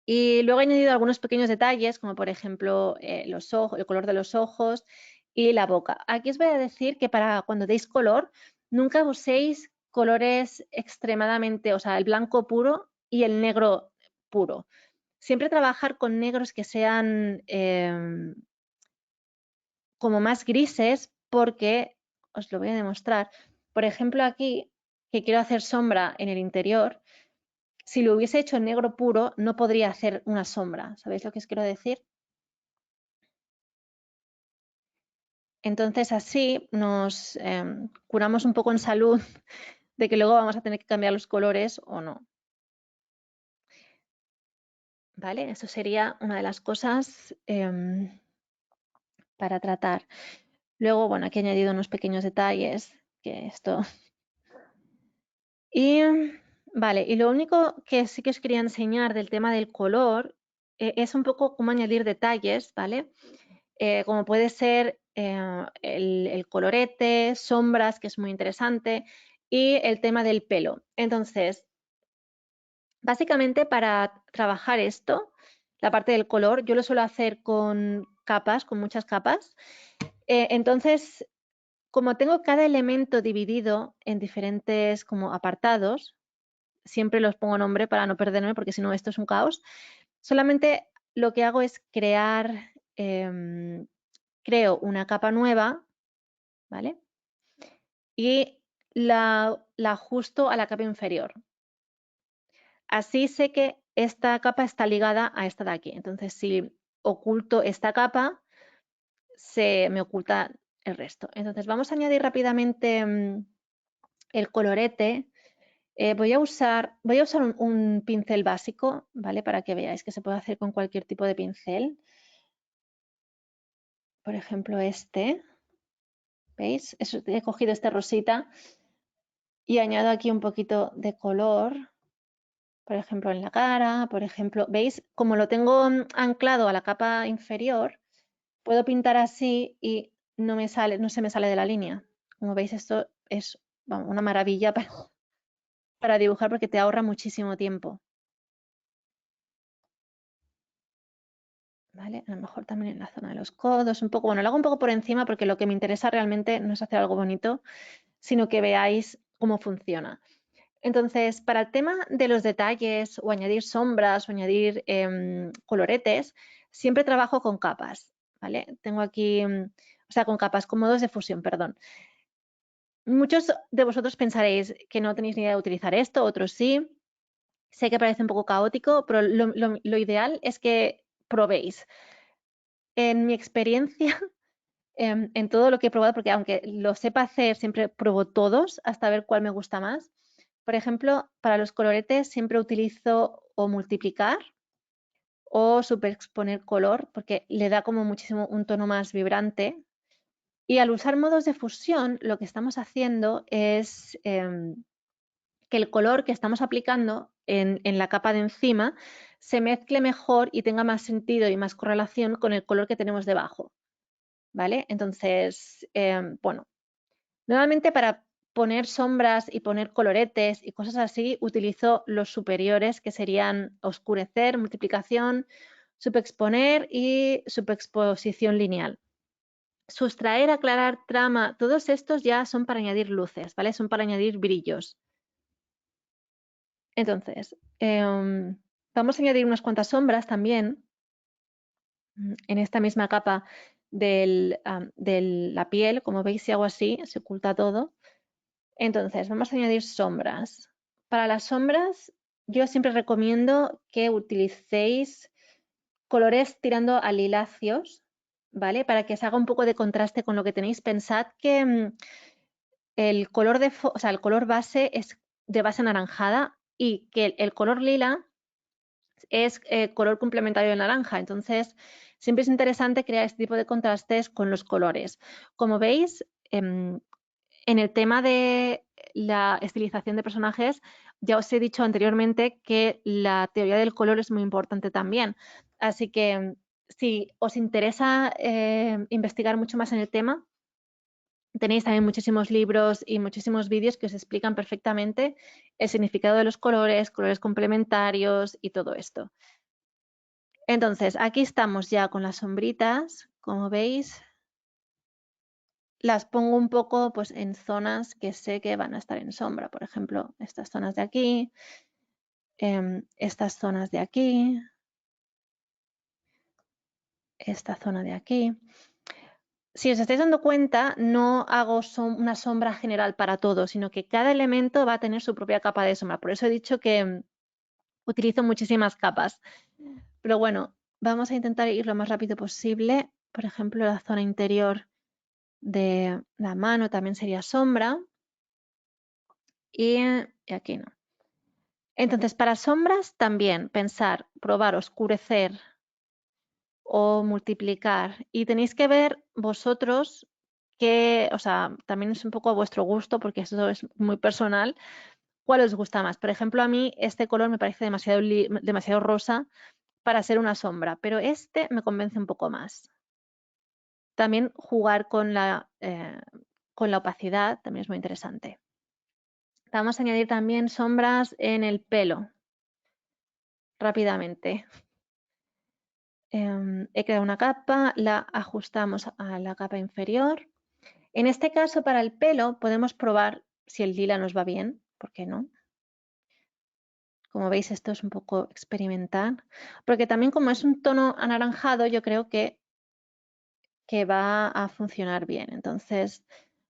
Y luego he añadido algunos pequeños detalles, como por ejemplo los ojos, el color de los ojos y la boca. Aquí os voy a decir que para cuando deis color, nunca uséis colores extremadamente, o sea, el blanco puro y el negro puro. Siempre trabajar con negros que sean como más grises porque, os lo voy a demostrar, por ejemplo aquí, que quiero hacer sombra en el interior, si lo hubiese hecho en negro puro no podría hacer una sombra, ¿sabéis lo que os quiero decir? Entonces así nos curamos un poco en salud de que luego vamos a tener que cambiar los colores o no. ¿Vale? Eso sería una de las cosas para tratar. Luego, bueno, aquí he añadido unos pequeños detalles, que esto... Y vale, y lo único que sí que os quería enseñar del tema del color es un poco cómo añadir detalles, ¿vale? Como puede ser el colorete, sombras, que es muy interesante, y el tema del pelo. Entonces, básicamente para trabajar esto, la parte del color, yo lo suelo hacer con capas, con muchas capas. Entonces, como tengo cada elemento dividido en diferentes como apartados, siempre los pongo nombre para no perderme porque si no esto es un caos. Solamente lo que hago es creo una capa nueva, ¿vale? Y la ajusto a la capa inferior. Así sé que esta capa está ligada a esta de aquí. Entonces, si oculto esta capa, se me oculta el resto. Entonces, vamos a añadir rápidamente el colorete. Voy a usar un pincel básico, ¿vale? Para que veáis que se puede hacer con cualquier tipo de pincel. Por ejemplo, este. ¿Veis? He cogido este rosita y añado aquí un poquito de color. Por ejemplo, en la cara, por ejemplo. ¿Veis? Como lo tengo anclado a la capa inferior, puedo pintar así y no se me sale de la línea. Como veis, esto es una maravilla para dibujar porque te ahorra muchísimo tiempo. ¿Vale? A lo mejor también en la zona de los codos, un poco, bueno, lo hago un poco por encima porque lo que me interesa realmente no es hacer algo bonito, sino que veáis cómo funciona. Entonces, para el tema de los detalles o añadir sombras o añadir coloretes, siempre trabajo con capas, ¿vale? Tengo aquí, o sea, con capas, con modos de fusión, perdón. Muchos de vosotros pensaréis que no tenéis ni idea de utilizar esto, otros sí. Sé que parece un poco caótico, pero lo ideal es que probéis. En mi experiencia, en todo lo que he probado, porque aunque lo sepa hacer, siempre pruebo todos hasta ver cuál me gusta más. Por ejemplo, para los coloretes siempre utilizo o multiplicar o superexponer color, porque le da como muchísimo un tono más vibrante. Y al usar modos de fusión, lo que estamos haciendo es que el color que estamos aplicando en la capa de encima se mezcle mejor y tenga más sentido y más correlación con el color que tenemos debajo. ¿Vale? Entonces, bueno, normalmente para poner sombras y poner coloretes y cosas así, utilizo los superiores que serían oscurecer, multiplicación, subexponer y subexposición lineal. Sustraer, aclarar, trama, todos estos ya son para añadir luces, ¿vale? Son para añadir brillos. Entonces, vamos a añadir unas cuantas sombras también en esta misma capa de la piel. Como veis, si hago así, se oculta todo. Entonces, vamos a añadir sombras. Para las sombras, yo siempre recomiendo que utilicéis colores tirando a liláceos, ¿vale? Para que se haga un poco de contraste con lo que tenéis. Pensad que el color el color base es de base anaranjada y que el color lila es color complementario de naranja. Entonces, siempre es interesante crear este tipo de contrastes con los colores. Como veis, en el tema de la estilización de personajes, ya os he dicho anteriormente que la teoría del color es muy importante también. Así que si os interesa investigar mucho más en el tema, tenéis también muchísimos libros y muchísimos vídeos que os explican perfectamente el significado de los colores, colores complementarios y todo esto. Entonces, aquí estamos ya con las sombritas, como veis. Las pongo un poco pues, en zonas que sé que van a estar en sombra. Por ejemplo, estas zonas de aquí, estas zonas de aquí, esta zona de aquí. Si os estáis dando cuenta, no hago una sombra general para todo, sino que cada elemento va a tener su propia capa de sombra. Por eso he dicho que utilizo muchísimas capas. Pero bueno, vamos a intentar ir lo más rápido posible. Por ejemplo, la zona interior de la mano también sería sombra. Y aquí no. Entonces, para sombras también pensar, probar, oscurecer o multiplicar. Y tenéis que ver vosotros que, o sea, también es un poco a vuestro gusto porque eso es muy personal, cuál os gusta más. Por ejemplo, a mí este color me parece demasiado rosa para ser una sombra, pero este me convence un poco más. También jugar con la opacidad también es muy interesante. Vamos a añadir también sombras en el pelo rápidamente. He creado una capa, la ajustamos a la capa inferior. En este caso, para el pelo, podemos probar si el lila nos va bien, ¿por qué no? Como veis, esto es un poco experimental, porque también como es un tono anaranjado, yo creo que va a funcionar bien. Entonces,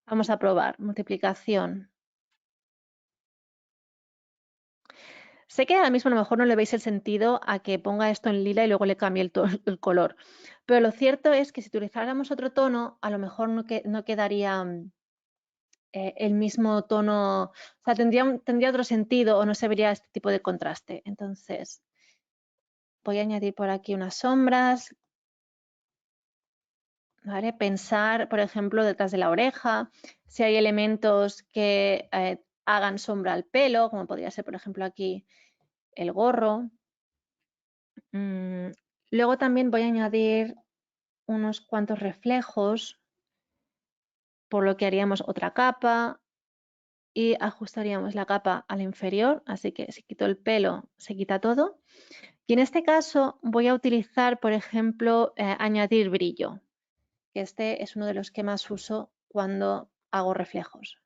vamos a probar multiplicación. Sé que ahora mismo a lo mejor no le veis el sentido a que ponga esto en lila y luego le cambie el color, pero lo cierto es que si utilizáramos otro tono, a lo mejor no quedaría el mismo tono, o sea, tendría otro sentido o no se vería este tipo de contraste. Entonces, voy a añadir por aquí unas sombras, ¿vale? Pensar, por ejemplo, detrás de la oreja, si hay elementos que hagan sombra al pelo, como podría ser, por ejemplo, aquí el gorro. Luego también voy a añadir unos cuantos reflejos, por lo que haríamos otra capa y ajustaríamos la capa a la inferior, así que si quito el pelo se quita todo. Y en este caso voy a utilizar, por ejemplo, añadir brillo, que este es uno de los que más uso cuando hago reflejos.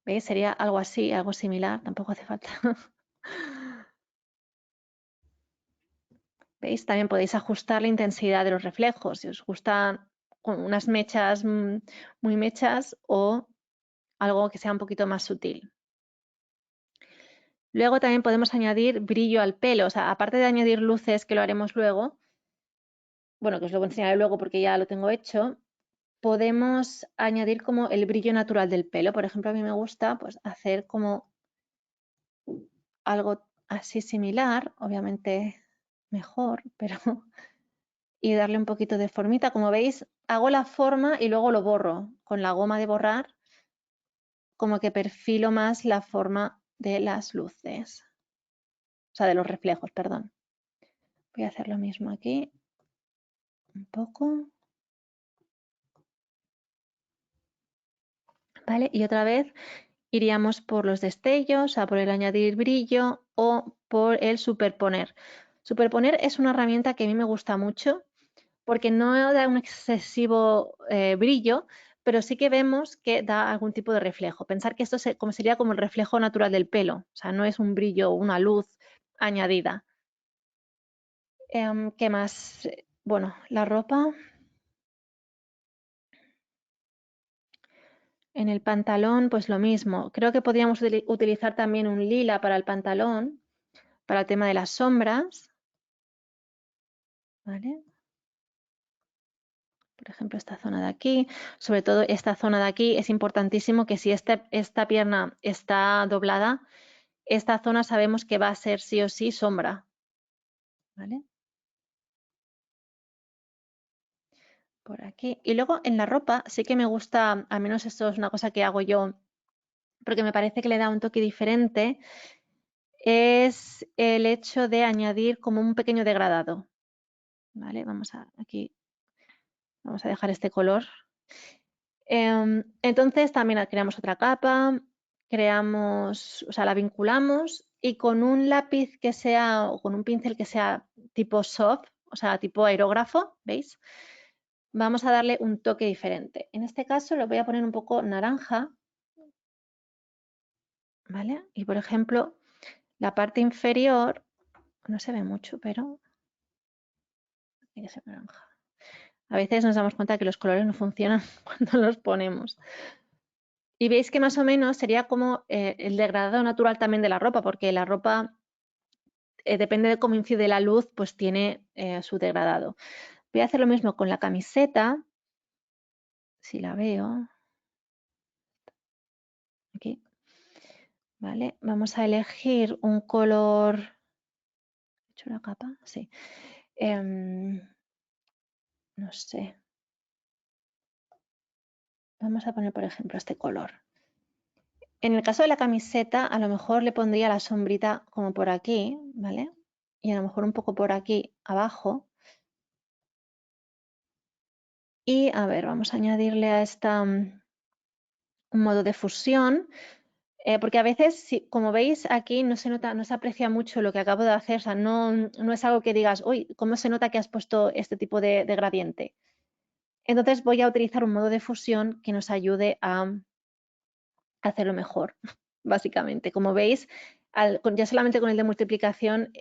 ¿Veis? Sería algo así, algo similar, tampoco hace falta. ¿Veis? También podéis ajustar la intensidad de los reflejos, si os gustan con unas mechas muy mechas o algo que sea un poquito más sutil. Luego también podemos añadir brillo al pelo, o sea, aparte de añadir luces, que lo haremos luego, bueno, que os lo enseñaré luego porque ya lo tengo hecho, podemos añadir como el brillo natural del pelo. Por ejemplo, a mí me gusta pues hacer como algo así similar, obviamente mejor, pero y darle un poquito de formita. Como veis, hago la forma y luego lo borro con la goma de borrar, como que perfilo más la forma de las luces, o sea, de los reflejos, perdón. Voy a hacer lo mismo aquí, un poco. ¿Vale? Y otra vez iríamos por los destellos, a por el añadir brillo o por el superponer. Superponer es una herramienta que a mí me gusta mucho porque no da un excesivo brillo, pero sí que vemos que da algún tipo de reflejo. Pensar que esto sería como el reflejo natural del pelo, o sea, no es un brillo, una luz añadida. ¿Qué más? Bueno, la ropa. En el pantalón, pues lo mismo. Creo que podríamos utilizar también un lila para el pantalón, para el tema de las sombras. ¿Vale? Por ejemplo, esta zona de aquí, sobre todo esta zona de aquí, es importantísimo que si esta pierna está doblada, esta zona sabemos que va a ser sí o sí sombra. ¿Vale? Por aquí. Y luego en la ropa sí que me gusta, al menos esto es una cosa que hago yo, porque me parece que le da un toque diferente, es el hecho de añadir como un pequeño degradado. ¿Vale? Vamos a dejar este color. Entonces también creamos otra capa, o sea, la vinculamos y con un lápiz que sea, o con un pincel que sea tipo soft, o sea, tipo aerógrafo, ¿veis? Vamos a darle un toque diferente. En este caso lo voy a poner un poco naranja, ¿vale? Y por ejemplo, la parte inferior, no se ve mucho, pero tiene que ser naranja. A veces nos damos cuenta que los colores no funcionan cuando los ponemos. Y veis que más o menos sería como el degradado natural también de la ropa, porque la ropa, depende de cómo incide la luz, pues tiene su degradado. Voy a hacer lo mismo con la camiseta, si la veo. Aquí. Vale, vamos a elegir un color. ¿He hecho una capa? Sí. No sé. Vamos a poner, por ejemplo, este color. En el caso de la camiseta, a lo mejor le pondría la sombrita como por aquí, ¿vale? Y a lo mejor un poco por aquí abajo. Y a ver, vamos a añadirle a esta un modo de fusión, porque a veces, como veis aquí, no se nota, no se aprecia mucho lo que acabo de hacer, o sea, no es algo que digas, uy, ¿cómo se nota que has puesto este tipo de gradiente? Entonces voy a utilizar un modo de fusión que nos ayude a hacerlo mejor, básicamente. Como veis, ya solamente con el de multiplicación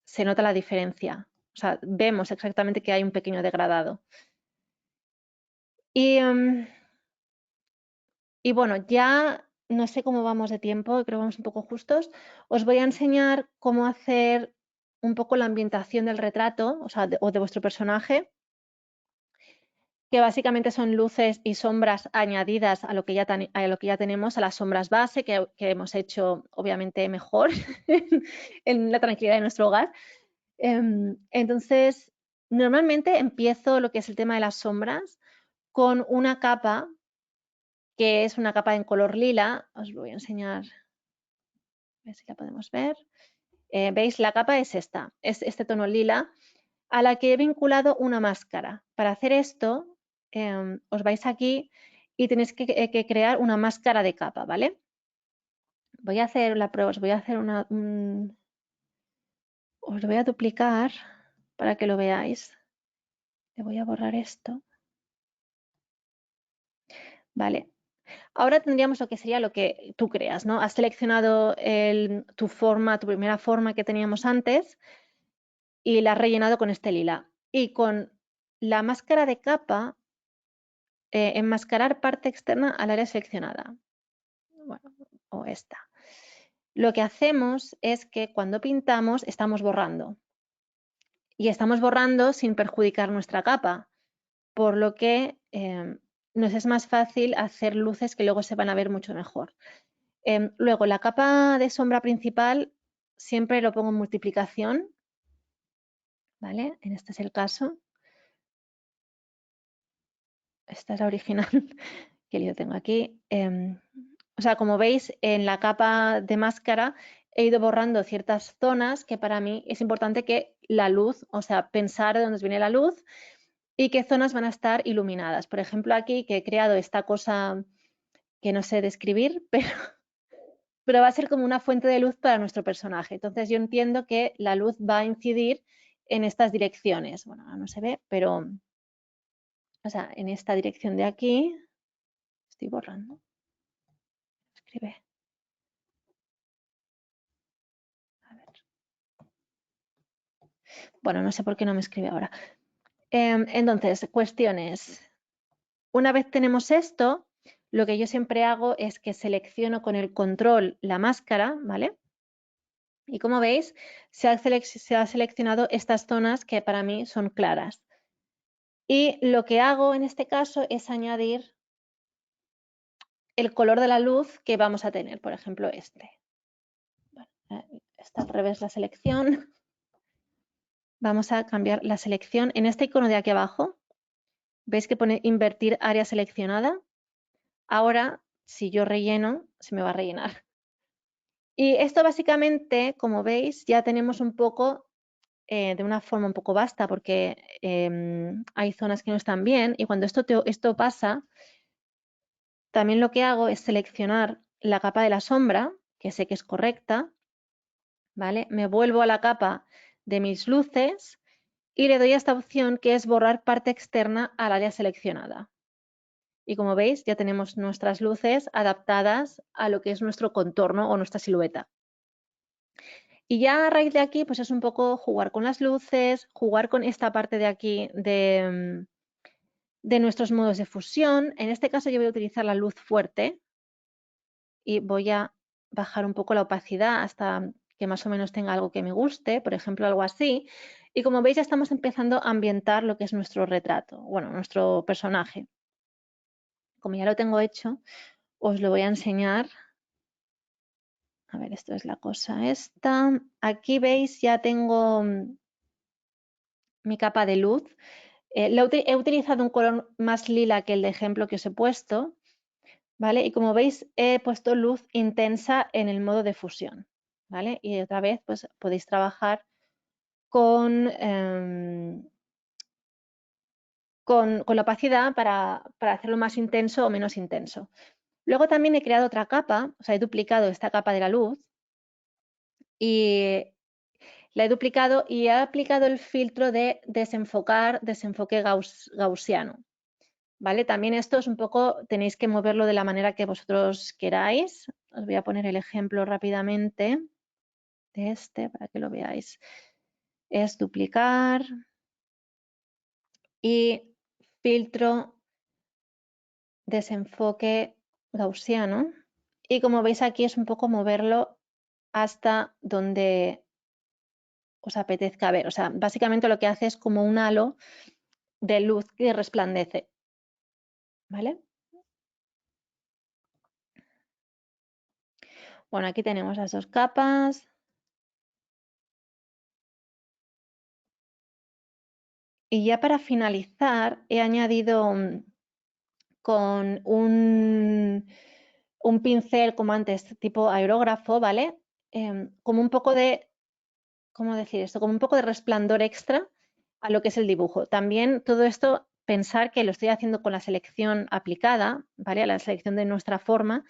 se nota la diferencia. O sea, vemos exactamente que hay un pequeño degradado. Y bueno, ya no sé cómo vamos de tiempo, creo que vamos un poco justos. Os voy a enseñar cómo hacer un poco la ambientación del retrato, o sea, o de vuestro personaje, que básicamente son luces y sombras añadidas a lo que ya tenemos, a las sombras base, que hemos hecho obviamente mejor en la tranquilidad de nuestro hogar. Entonces, normalmente empiezo lo que es el tema de las sombras con una capa, que es una capa en color lila. Os lo voy a enseñar, a ver si la podemos ver. ¿Veis? La capa es esta, es este tono lila, a la que he vinculado una máscara. Para hacer esto, os vais aquí y tenéis que crear una máscara de capa, ¿vale? Voy a hacer la prueba, os voy a hacer os lo voy a duplicar para que lo veáis. Le voy a borrar esto. Vale. Ahora tendríamos lo que sería lo que tú creas, ¿no? Has seleccionado tu primera forma que teníamos antes y la has rellenado con este lila. Y con la máscara de capa, enmascarar parte externa al área seleccionada. Bueno, o esta. Lo que hacemos es que cuando pintamos estamos borrando. Y estamos borrando sin perjudicar nuestra capa, por lo que nos es más fácil hacer luces que luego se van a ver mucho mejor. Luego, la capa de sombra principal siempre lo pongo en multiplicación, ¿vale? En este es el caso. Esta es la original que yo tengo aquí. O sea, como veis, en la capa de máscara he ido borrando ciertas zonas que para mí es importante que la luz, o sea, pensar de dónde viene la luz y qué zonas van a estar iluminadas. Por ejemplo, aquí que he creado esta cosa que no sé describir, pero pero va a ser como una fuente de luz para nuestro personaje. Entonces yo entiendo que la luz va a incidir en estas direcciones. Bueno, ahora no se ve, pero, o sea, en esta dirección de aquí, estoy borrando, escribe. A ver. Bueno, no sé por qué no me escribe ahora. Entonces, cuestiones. Una vez tenemos esto, lo que yo siempre hago es que selecciono con el control la máscara, ¿vale? Y como veis, se ha seleccionado estas zonas que para mí son claras. Y lo que hago en este caso es añadir el color de la luz que vamos a tener, por ejemplo, este. Bueno, está al revés la selección. Vamos a cambiar la selección. En este icono de aquí abajo, ¿veis que pone invertir área seleccionada? Ahora, si yo relleno, se me va a rellenar. Y esto básicamente, como veis, ya tenemos un poco, de una forma un poco vasta, porque hay zonas que no están bien, y cuando esto pasa, también lo que hago es seleccionar la capa de la sombra, que sé que es correcta, ¿vale? Me vuelvo a la capa de mis luces y le doy a esta opción que es borrar parte externa al área seleccionada. Y como veis, ya tenemos nuestras luces adaptadas a lo que es nuestro contorno o nuestra silueta. Y ya a raíz de aquí, pues es un poco jugar con las luces, jugar con esta parte de aquí de nuestros modos de fusión. En este caso yo voy a utilizar la luz fuerte y voy a bajar un poco la opacidad hasta que más o menos tenga algo que me guste, por ejemplo, algo así. Y como veis, ya estamos empezando a ambientar lo que es nuestro retrato, bueno, nuestro personaje. Como ya lo tengo hecho, os lo voy a enseñar. A ver, esto es la cosa esta. Aquí veis, ya tengo mi capa de luz. He utilizado un color más lila que el de ejemplo que os he puesto, ¿vale? Y como veis, he puesto luz intensa en el modo de fusión, ¿vale? Y otra vez, pues podéis trabajar con la opacidad para hacerlo más intenso o menos intenso. Luego también he creado otra capa, o sea, he duplicado esta capa de la luz y la he duplicado y he aplicado el filtro de desenfoque gaussiano. ¿Vale? También esto es un poco, tenéis que moverlo de la manera que vosotros queráis. Os voy a poner el ejemplo rápidamente de este para que lo veáis. Es duplicar y filtro desenfoque gaussiano. Y como veis aquí es un poco moverlo hasta donde os apetezca ver. O sea, básicamente lo que hace es como un halo de luz que resplandece. ¿Vale? Bueno, aquí tenemos las dos capas. Y ya para finalizar, he añadido con un pincel como antes, tipo aerógrafo, ¿vale? Como un poco de, ¿cómo decir esto? Como un poco de resplandor extra a lo que es el dibujo. También todo esto, pensar que lo estoy haciendo con la selección aplicada, ¿vale? A la selección de nuestra forma.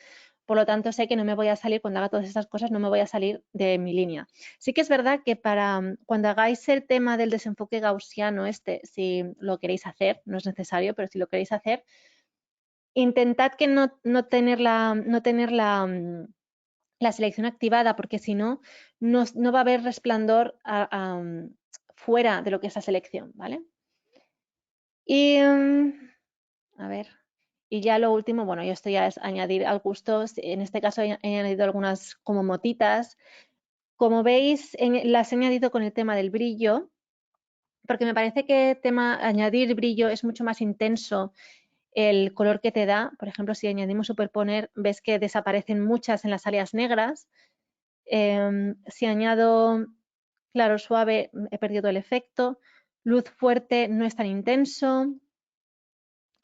Por lo tanto, sé que no me voy a salir, cuando haga todas estas cosas, no me voy a salir de mi línea. Sí que es verdad que para cuando hagáis el tema del desenfoque gaussiano si lo queréis hacer, no es necesario, pero si lo queréis hacer, intentad que no tener la selección activada, porque si no, no va a haber resplandor fuera de lo que es la selección, ¿vale? Y, a ver, y ya lo último, bueno, y esto ya es añadir al gusto, en este caso he añadido algunas como motitas. Como veis, las he añadido con el tema del brillo, porque me parece que añadir brillo es mucho más intenso el color que te da. Por ejemplo, si añadimos superponer, ves que desaparecen muchas en las áreas negras. Si añado claro suave, he perdido el efecto. Luz fuerte, no es tan intenso.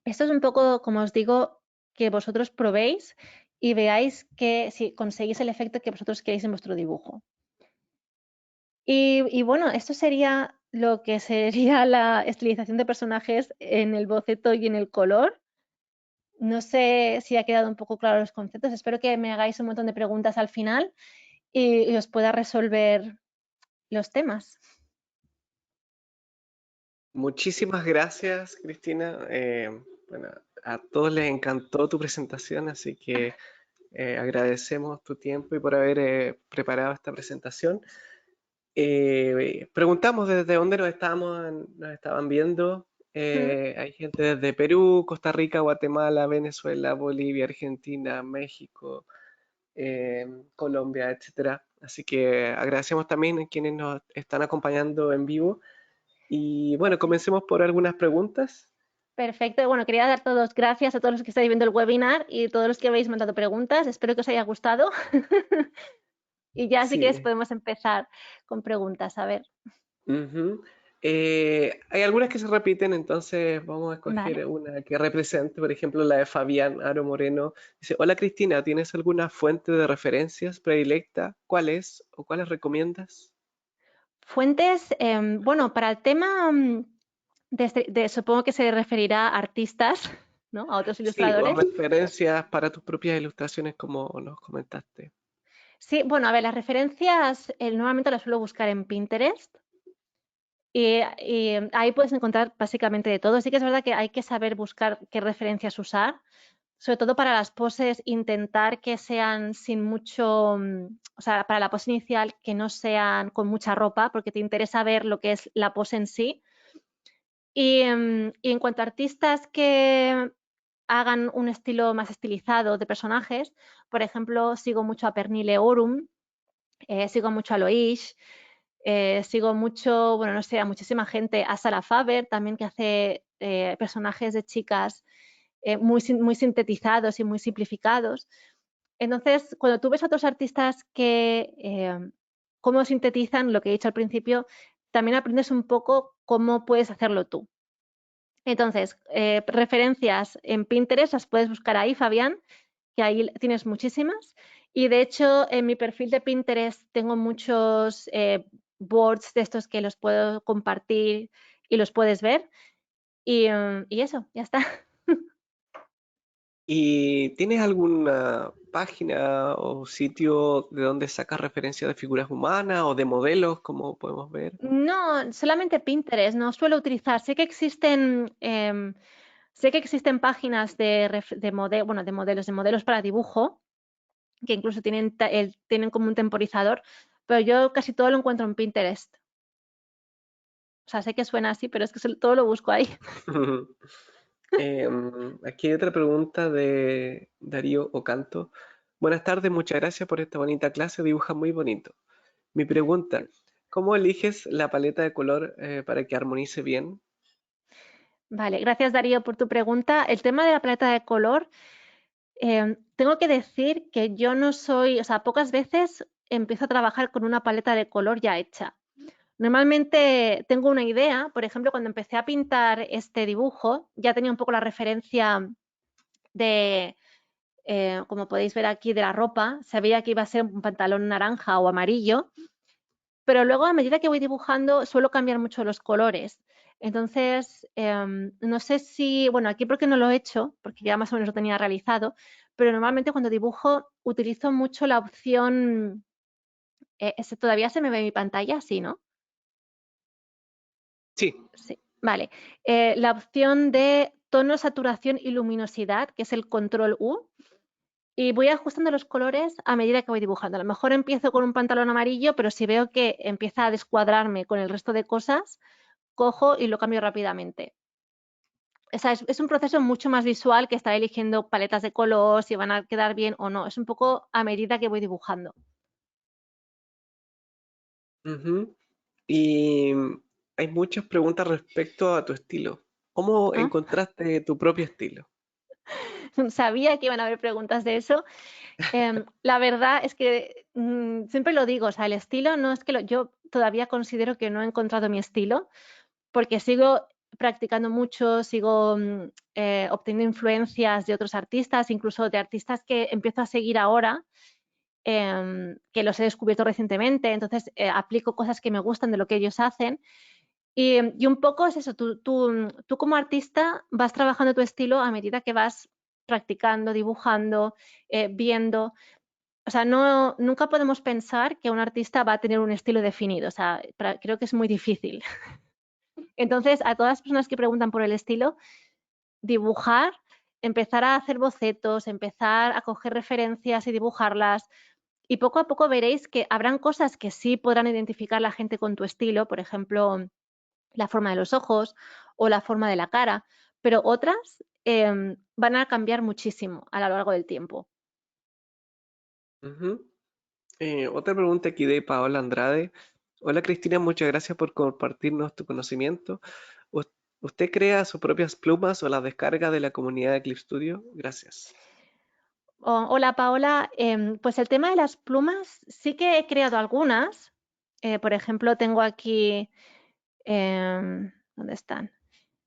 Esto es un poco, como os digo, que vosotros probéis y veáis que si conseguís el efecto que vosotros queréis en vuestro dibujo. Y bueno, esto sería lo que sería la estilización de personajes en el boceto y en el color. No sé si ha quedado un poco claro los conceptos. Espero que me hagáis un montón de preguntas al final y os pueda resolver los temas. Muchísimas gracias, Cristina. Bueno, a todos les encantó tu presentación, así que agradecemos tu tiempo y por haber preparado esta presentación. Preguntamos desde dónde nos estaban viendo. Mm. Hay gente desde Perú, Costa Rica, Guatemala, Venezuela, Bolivia, Argentina, México, Colombia, etcétera. Así que agradecemos también a quienes nos están acompañando en vivo. Y bueno, comencemos por algunas preguntas. Perfecto. Bueno, quería dar todos gracias a todos los que estáis viendo el webinar y todos los que habéis mandado preguntas. Espero que os haya gustado. Y ya sí que Sí. podemos empezar con preguntas. A ver, Ujú. Hay algunas que se repiten, entonces vamos a vale. escoger una que represente, por ejemplo, la de Fabián Aro Moreno. Dice, hola Cristina, ¿tienes alguna fuente de referencias predilecta? ¿Cuál es o cuáles recomiendas? Fuentes, bueno, para el tema supongo que se referirá a artistas, ¿no? A otros Sí, o ilustradores. referencias para tus propias ilustraciones, como nos comentaste. Sí, bueno, a ver, las referencias normalmente las suelo buscar en Pinterest y ahí puedes encontrar básicamente de todo. Sí que es verdad que hay que saber buscar qué referencias usar, sobre todo para las poses, intentar que sean sin mucho, o sea, para la pose inicial, que no sean con mucha ropa, porque te interesa ver lo que es la pose en sí. Y en cuanto a artistas que hagan un estilo más estilizado de personajes, por ejemplo, sigo mucho a Pernille Orum, sigo mucho a Loish, sigo mucho, bueno, no sé, a muchísima gente, a Sarah Faber también, que hace personajes de chicas muy sintetizados y muy simplificados. Entonces, cuando tú ves a otros artistas que cómo sintetizan lo que he dicho al principio, también aprendes un poco cómo puedes hacerlo tú. Entonces, referencias en Pinterest las puedes buscar ahí, Fabián, que ahí tienes muchísimas. Y de hecho, en mi perfil de Pinterest tengo muchos boards de estos que los puedo compartir y los puedes ver. Y eso, ya está. ¿Y tienes alguna página o sitio de donde sacas referencias de figuras humanas o de modelos, como podemos ver? No, solamente Pinterest, no suelo utilizar. Sé que existen páginas bueno, de modelos para dibujo, que incluso tienen como un temporizador, pero yo casi todo lo encuentro en Pinterest. O sea, sé que suena así, pero es que todo lo busco ahí. Aquí hay otra pregunta de Darío Ocanto. Buenas tardes, muchas gracias por esta bonita clase, dibuja muy bonito. Mi pregunta, ¿cómo eliges la paleta de color para que armonice bien? Vale, gracias Darío por tu pregunta. El tema de la paleta de color, tengo que decir que yo no soy, o sea, pocas veces empiezo a trabajar con una paleta de color ya hecha. Normalmente tengo una idea, por ejemplo, cuando empecé a pintar este dibujo, ya tenía un poco la referencia de, como podéis ver aquí, de la ropa. Sabía que iba a ser un pantalón naranja o amarillo, pero luego a medida que voy dibujando suelo cambiar mucho los colores. Entonces, no sé si, bueno, aquí porque no lo he hecho, porque ya más o menos lo tenía realizado, pero normalmente cuando dibujo utilizo mucho la opción, todavía se me ve mi pantalla, sí, ¿no? Sí. Sí, vale. La opción de tono, saturación y luminosidad, que es el control U, y voy ajustando los colores a medida que voy dibujando. A lo mejor empiezo con un pantalón amarillo, pero si veo que empieza a descuadrarme con el resto de cosas, cojo y lo cambio rápidamente. O sea, es un proceso mucho más visual que estar eligiendo paletas de color, si van a quedar bien o no. Es un poco a medida que voy dibujando. Ujú. Y hay muchas preguntas respecto a tu estilo. ¿Cómo ¿Ah? encontraste tu propio estilo? Sabía que iban a haber preguntas de eso. La verdad es que siempre lo digo, o sea, el estilo no es que yo todavía considero que no he encontrado mi estilo, porque sigo practicando mucho, sigo obteniendo influencias de otros artistas, incluso de artistas que empiezo a seguir ahora, que los he descubierto recientemente, entonces aplico cosas que me gustan de lo que ellos hacen. Y un poco es eso, tú como artista vas trabajando tu estilo a medida que vas practicando, dibujando, viendo. O sea, nunca podemos pensar que un artista va a tener un estilo definido. O sea, creo que es muy difícil. Entonces, a todas las personas que preguntan por el estilo, dibujar, empezar a hacer bocetos, empezar a coger referencias y dibujarlas. Y poco a poco veréis que habrán cosas que sí podrán identificar la gente con tu estilo, por ejemplo, la forma de los ojos o la forma de la cara, pero otras van a cambiar muchísimo a lo largo del tiempo. Ujú. Otra pregunta aquí de Paola Andrade. Hola Cristina, muchas gracias por compartirnos tu conocimiento. ¿Us- ¿Usted crea sus propias plumas o las descarga de la comunidad de Clip Studio? Gracias. Hola Paola, pues el tema de las plumas sí que he creado algunas. Por ejemplo, tengo aquí, ¿dónde están?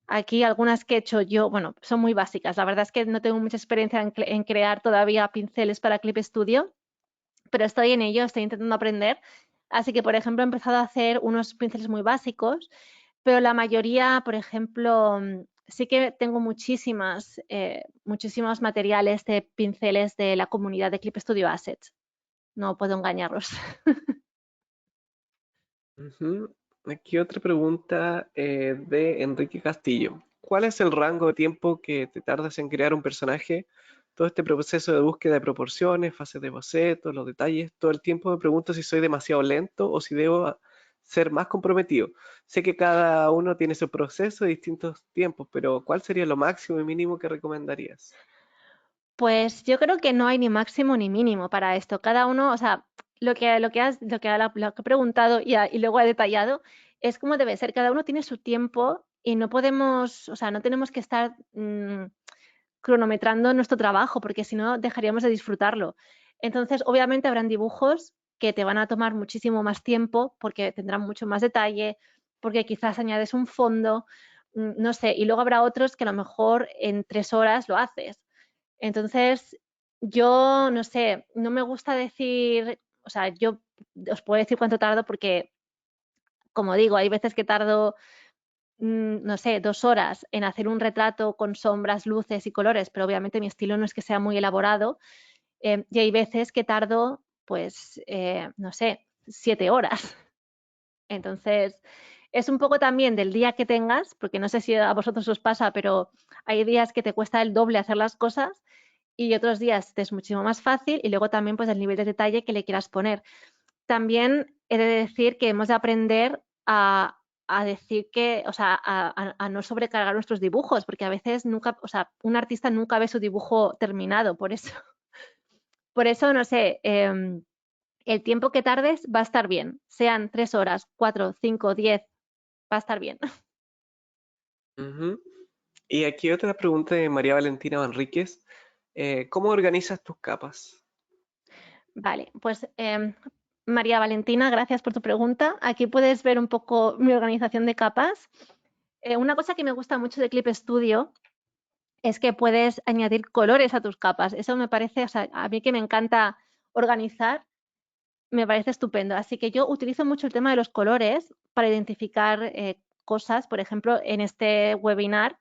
Aquí algunas que he hecho yo, bueno, son muy básicas. La verdad es que no tengo mucha experiencia en crear todavía pinceles para Clip Studio, pero estoy en ello, estoy intentando aprender. Así que, por ejemplo, he empezado a hacer unos pinceles muy básicos, pero la mayoría, por ejemplo, sí que tengo muchísimos materiales de pinceles de la comunidad de Clip Studio Assets. No puedo engañarlos. Ujú. Aquí otra pregunta de Enrique Castillo. ¿Cuál es el rango de tiempo que te tardas en crear un personaje? Todo este proceso de búsqueda de proporciones, fases de boceto, los detalles, todo el tiempo me pregunto si soy demasiado lento o si debo ser más comprometido. Sé que cada uno tiene su proceso de distintos tiempos, pero ¿cuál sería lo máximo y mínimo que recomendarías? Pues yo creo que no hay ni máximo ni mínimo para esto. Cada uno, o sea, lo que he preguntado y luego he detallado es cómo debe ser. Cada uno tiene su tiempo y no podemos, o sea, no tenemos que estar cronometrando nuestro trabajo porque si no dejaríamos de disfrutarlo. Entonces, obviamente habrán dibujos que te van a tomar muchísimo más tiempo porque tendrán mucho más detalle, porque quizás añades un fondo, no sé, y luego habrá otros que a lo mejor en 3 horas lo haces. Entonces, yo no sé, no me gusta decir, o sea, yo os puedo decir cuánto tardo porque, como digo, hay veces que tardo, no sé, 2 horas en hacer un retrato con sombras, luces y colores, pero obviamente mi estilo no es que sea muy elaborado. Y hay veces que tardo, pues, no sé, 7 horas. Entonces, es un poco también del día que tengas, porque no sé si a vosotros os pasa, pero hay días que te cuesta el doble hacer las cosas y otros días te es muchísimo más fácil y luego también pues el nivel de detalle que le quieras poner. También he de decir que hemos de aprender a decir que, o sea, a no sobrecargar nuestros dibujos, porque a veces nunca, o sea, un artista nunca ve su dibujo terminado, por eso, por eso no sé, el tiempo que tardes va a estar bien, sean 3 horas, 4, 5, 10, va a estar bien. Ujú. Y aquí otra pregunta de María Valentina Manríquez. ¿Cómo organizas tus capas? Vale, pues María Valentina, gracias por tu pregunta. Aquí puedes ver un poco mi organización de capas. Una cosa que me gusta mucho de Clip Studio es que puedes añadir colores a tus capas. Eso me parece, o sea, a mí que me encanta organizar, me parece estupendo. Así que yo utilizo mucho el tema de los colores para identificar cosas. Por ejemplo, en este webinar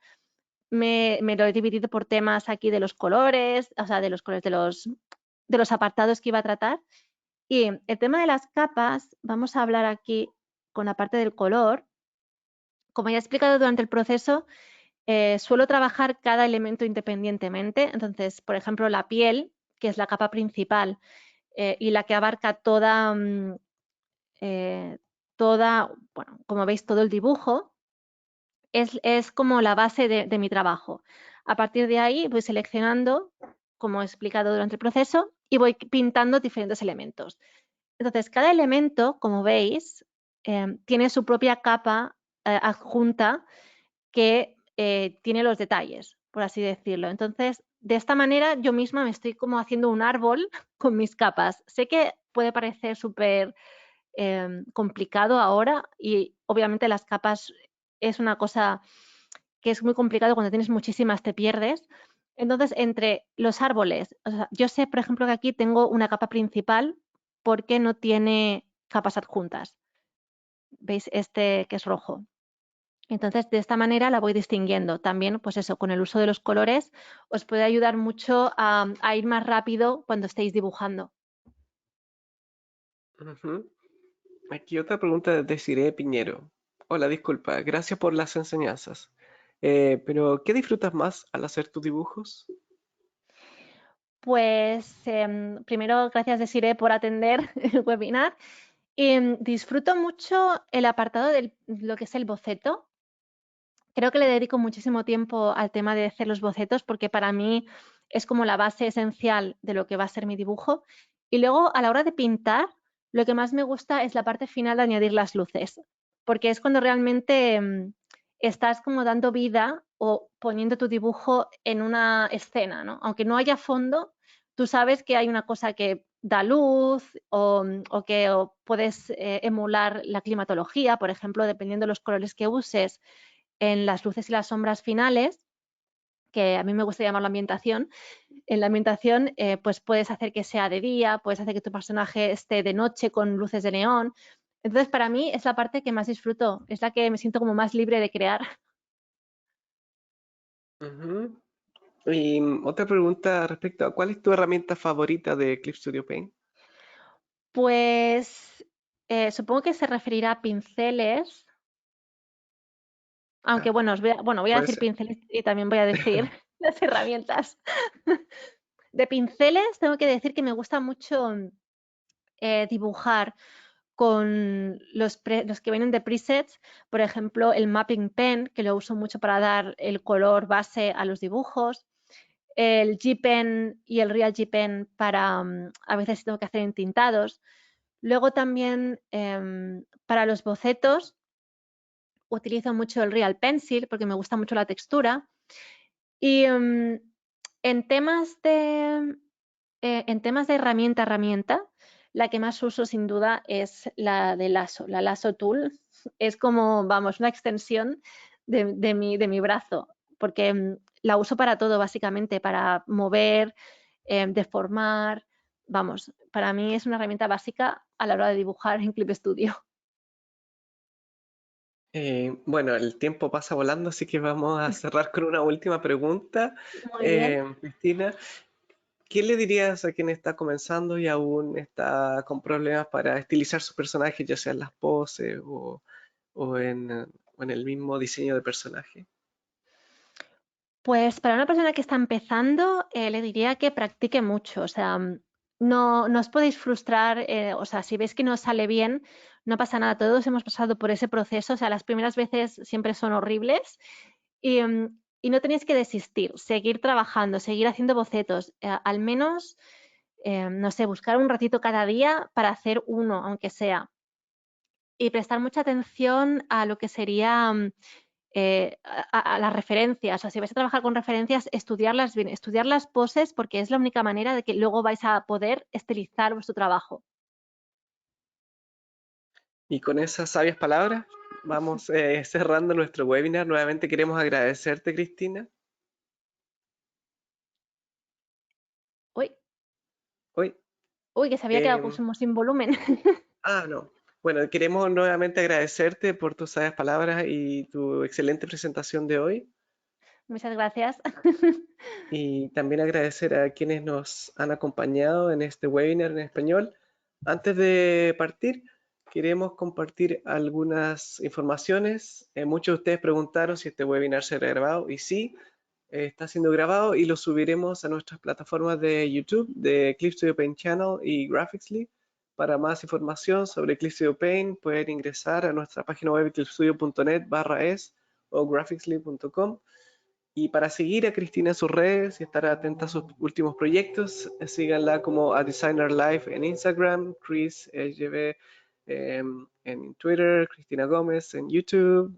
me lo he dividido por temas aquí de los colores, o sea, de los colores de los apartados que iba a tratar. Y el tema de las capas, vamos a hablar aquí con la parte del color. Como ya he explicado durante el proceso, suelo trabajar cada elemento independientemente. Entonces, por ejemplo, la piel, que es la capa principal y la que abarca eh, bueno, como veis, todo el dibujo, es como la base de mi trabajo. A partir de ahí voy seleccionando, como he explicado durante el proceso, y voy pintando diferentes elementos. Entonces, cada elemento, como veis, tiene su propia capa adjunta que tiene los detalles, por así decirlo. Entonces, de esta manera yo misma me estoy como haciendo un árbol con mis capas. Sé que puede parecer súper complicado ahora y obviamente las capas es una cosa que es muy complicado cuando tienes muchísimas, te pierdes. Entonces, entre los árboles, o sea, yo sé, por ejemplo, que aquí tengo una capa principal porque no tiene capas adjuntas. ¿Veis este que es rojo? Entonces, de esta manera la voy distinguiendo. También, pues eso, con el uso de los colores os puede ayudar mucho a ir más rápido cuando estéis dibujando. Ujú. Aquí otra pregunta de Desiree Piñero. Hola, disculpa, gracias por las enseñanzas. Pero, ¿qué disfrutas más al hacer tus dibujos? Pues primero, gracias Desiree por atender el webinar. Disfruto mucho el apartado de lo que es el boceto. Creo que le dedico muchísimo tiempo al tema de hacer los bocetos porque para mí es como la base esencial de lo que va a ser mi dibujo. Y luego a la hora de pintar, lo que más me gusta es la parte final de añadir las luces, porque es cuando realmente estás como dando vida o poniendo tu dibujo en una escena, ¿no? Aunque no haya fondo, tú sabes que hay una cosa que da luz o que puedes emular la climatología, por ejemplo, dependiendo de los colores que uses en las luces y las sombras finales, que a mí me gusta llamarlo ambientación. En la ambientación, pues puedes hacer que sea de día, puedes hacer que tu personaje esté de noche con luces de neón. Entonces, para mí es la parte que más disfruto, es la que me siento como más libre de crear. Ujú. Y otra pregunta respecto a ¿cuál es tu herramienta favorita de Clip Studio Paint? Pues supongo que se referirá a pinceles, aunque Ah, bueno, voy a puede decir ser. pinceles y también voy a decir las herramientas. De pinceles tengo que decir que me gusta mucho dibujar con los que vienen de presets, por ejemplo, el Mapping Pen, que lo uso mucho para dar el color base a los dibujos, el G-Pen y el Real G-Pen para, a veces tengo que hacer entintados. Luego también para los bocetos utilizo mucho el Real Pencil porque me gusta mucho la textura. Y en temas de, en temas de herramienta a herramienta, la que más uso sin duda es la de Lasso. La Lasso Tool es como, vamos, una extensión de mi brazo, porque la uso para todo, básicamente, para mover, deformar. Vamos, para mí es una herramienta básica a la hora de dibujar en Clip Studio. Bueno, el tiempo pasa volando, así que vamos a cerrar con una última pregunta. Muy bien. Cristina, ¿qué le dirías a quien está comenzando y aún está con problemas para estilizar sus personajes, ya sea en las poses o en el mismo diseño de personaje? Pues para una persona que está empezando, le diría que practique mucho. O sea, no os podéis frustrar. O sea, si veis que no os sale bien, no pasa nada. Todos hemos pasado por ese proceso. O sea, las primeras veces siempre son horribles y no tenéis que desistir. Seguir trabajando, seguir haciendo bocetos. Al menos, no sé, buscar un ratito cada día para hacer uno, aunque sea. Y prestar mucha atención a lo que sería a las referencias. O sea, si vais a trabajar con referencias, estudiarlas bien, estudiar las poses porque es la única manera de que luego vais a poder estilizar vuestro trabajo. Y con esas sabias palabras, vamos cerrando nuestro webinar. Nuevamente queremos agradecerte, Cristina. Uy, Hoy, uy, que se había quedado em, como sin volumen. no. Bueno, queremos nuevamente agradecerte por tus sabias palabras y tu excelente presentación de hoy. Muchas gracias. Y también agradecer a quienes nos han acompañado en este webinar en español. Antes de partir, queremos compartir algunas informaciones. Muchos de ustedes preguntaron si este webinar será grabado y sí, está siendo grabado y lo subiremos a nuestras plataformas de YouTube de Clip Studio Paint Channel y Graphicsly. Para más información sobre Clip Studio Paint pueden ingresar a nuestra página web clipstudio.net/es o graphicsly.com. Y para seguir a Cristina en sus redes y estar atenta a sus últimos proyectos, síganla como a Designer Life en Instagram, Chris LGB en Twitter, Cristina Gómez en YouTube,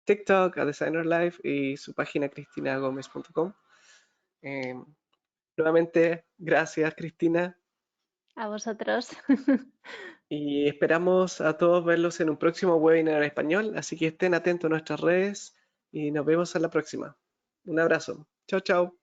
TikTok, a Designer Life y su página cristinagomez.com. Eh, Nuevamente, gracias Cristina A vosotros. y esperamos a todos verlos en un próximo webinar en español, así que estén atentos a nuestras redes y nos vemos en la próxima. Un abrazo. Chao, chao.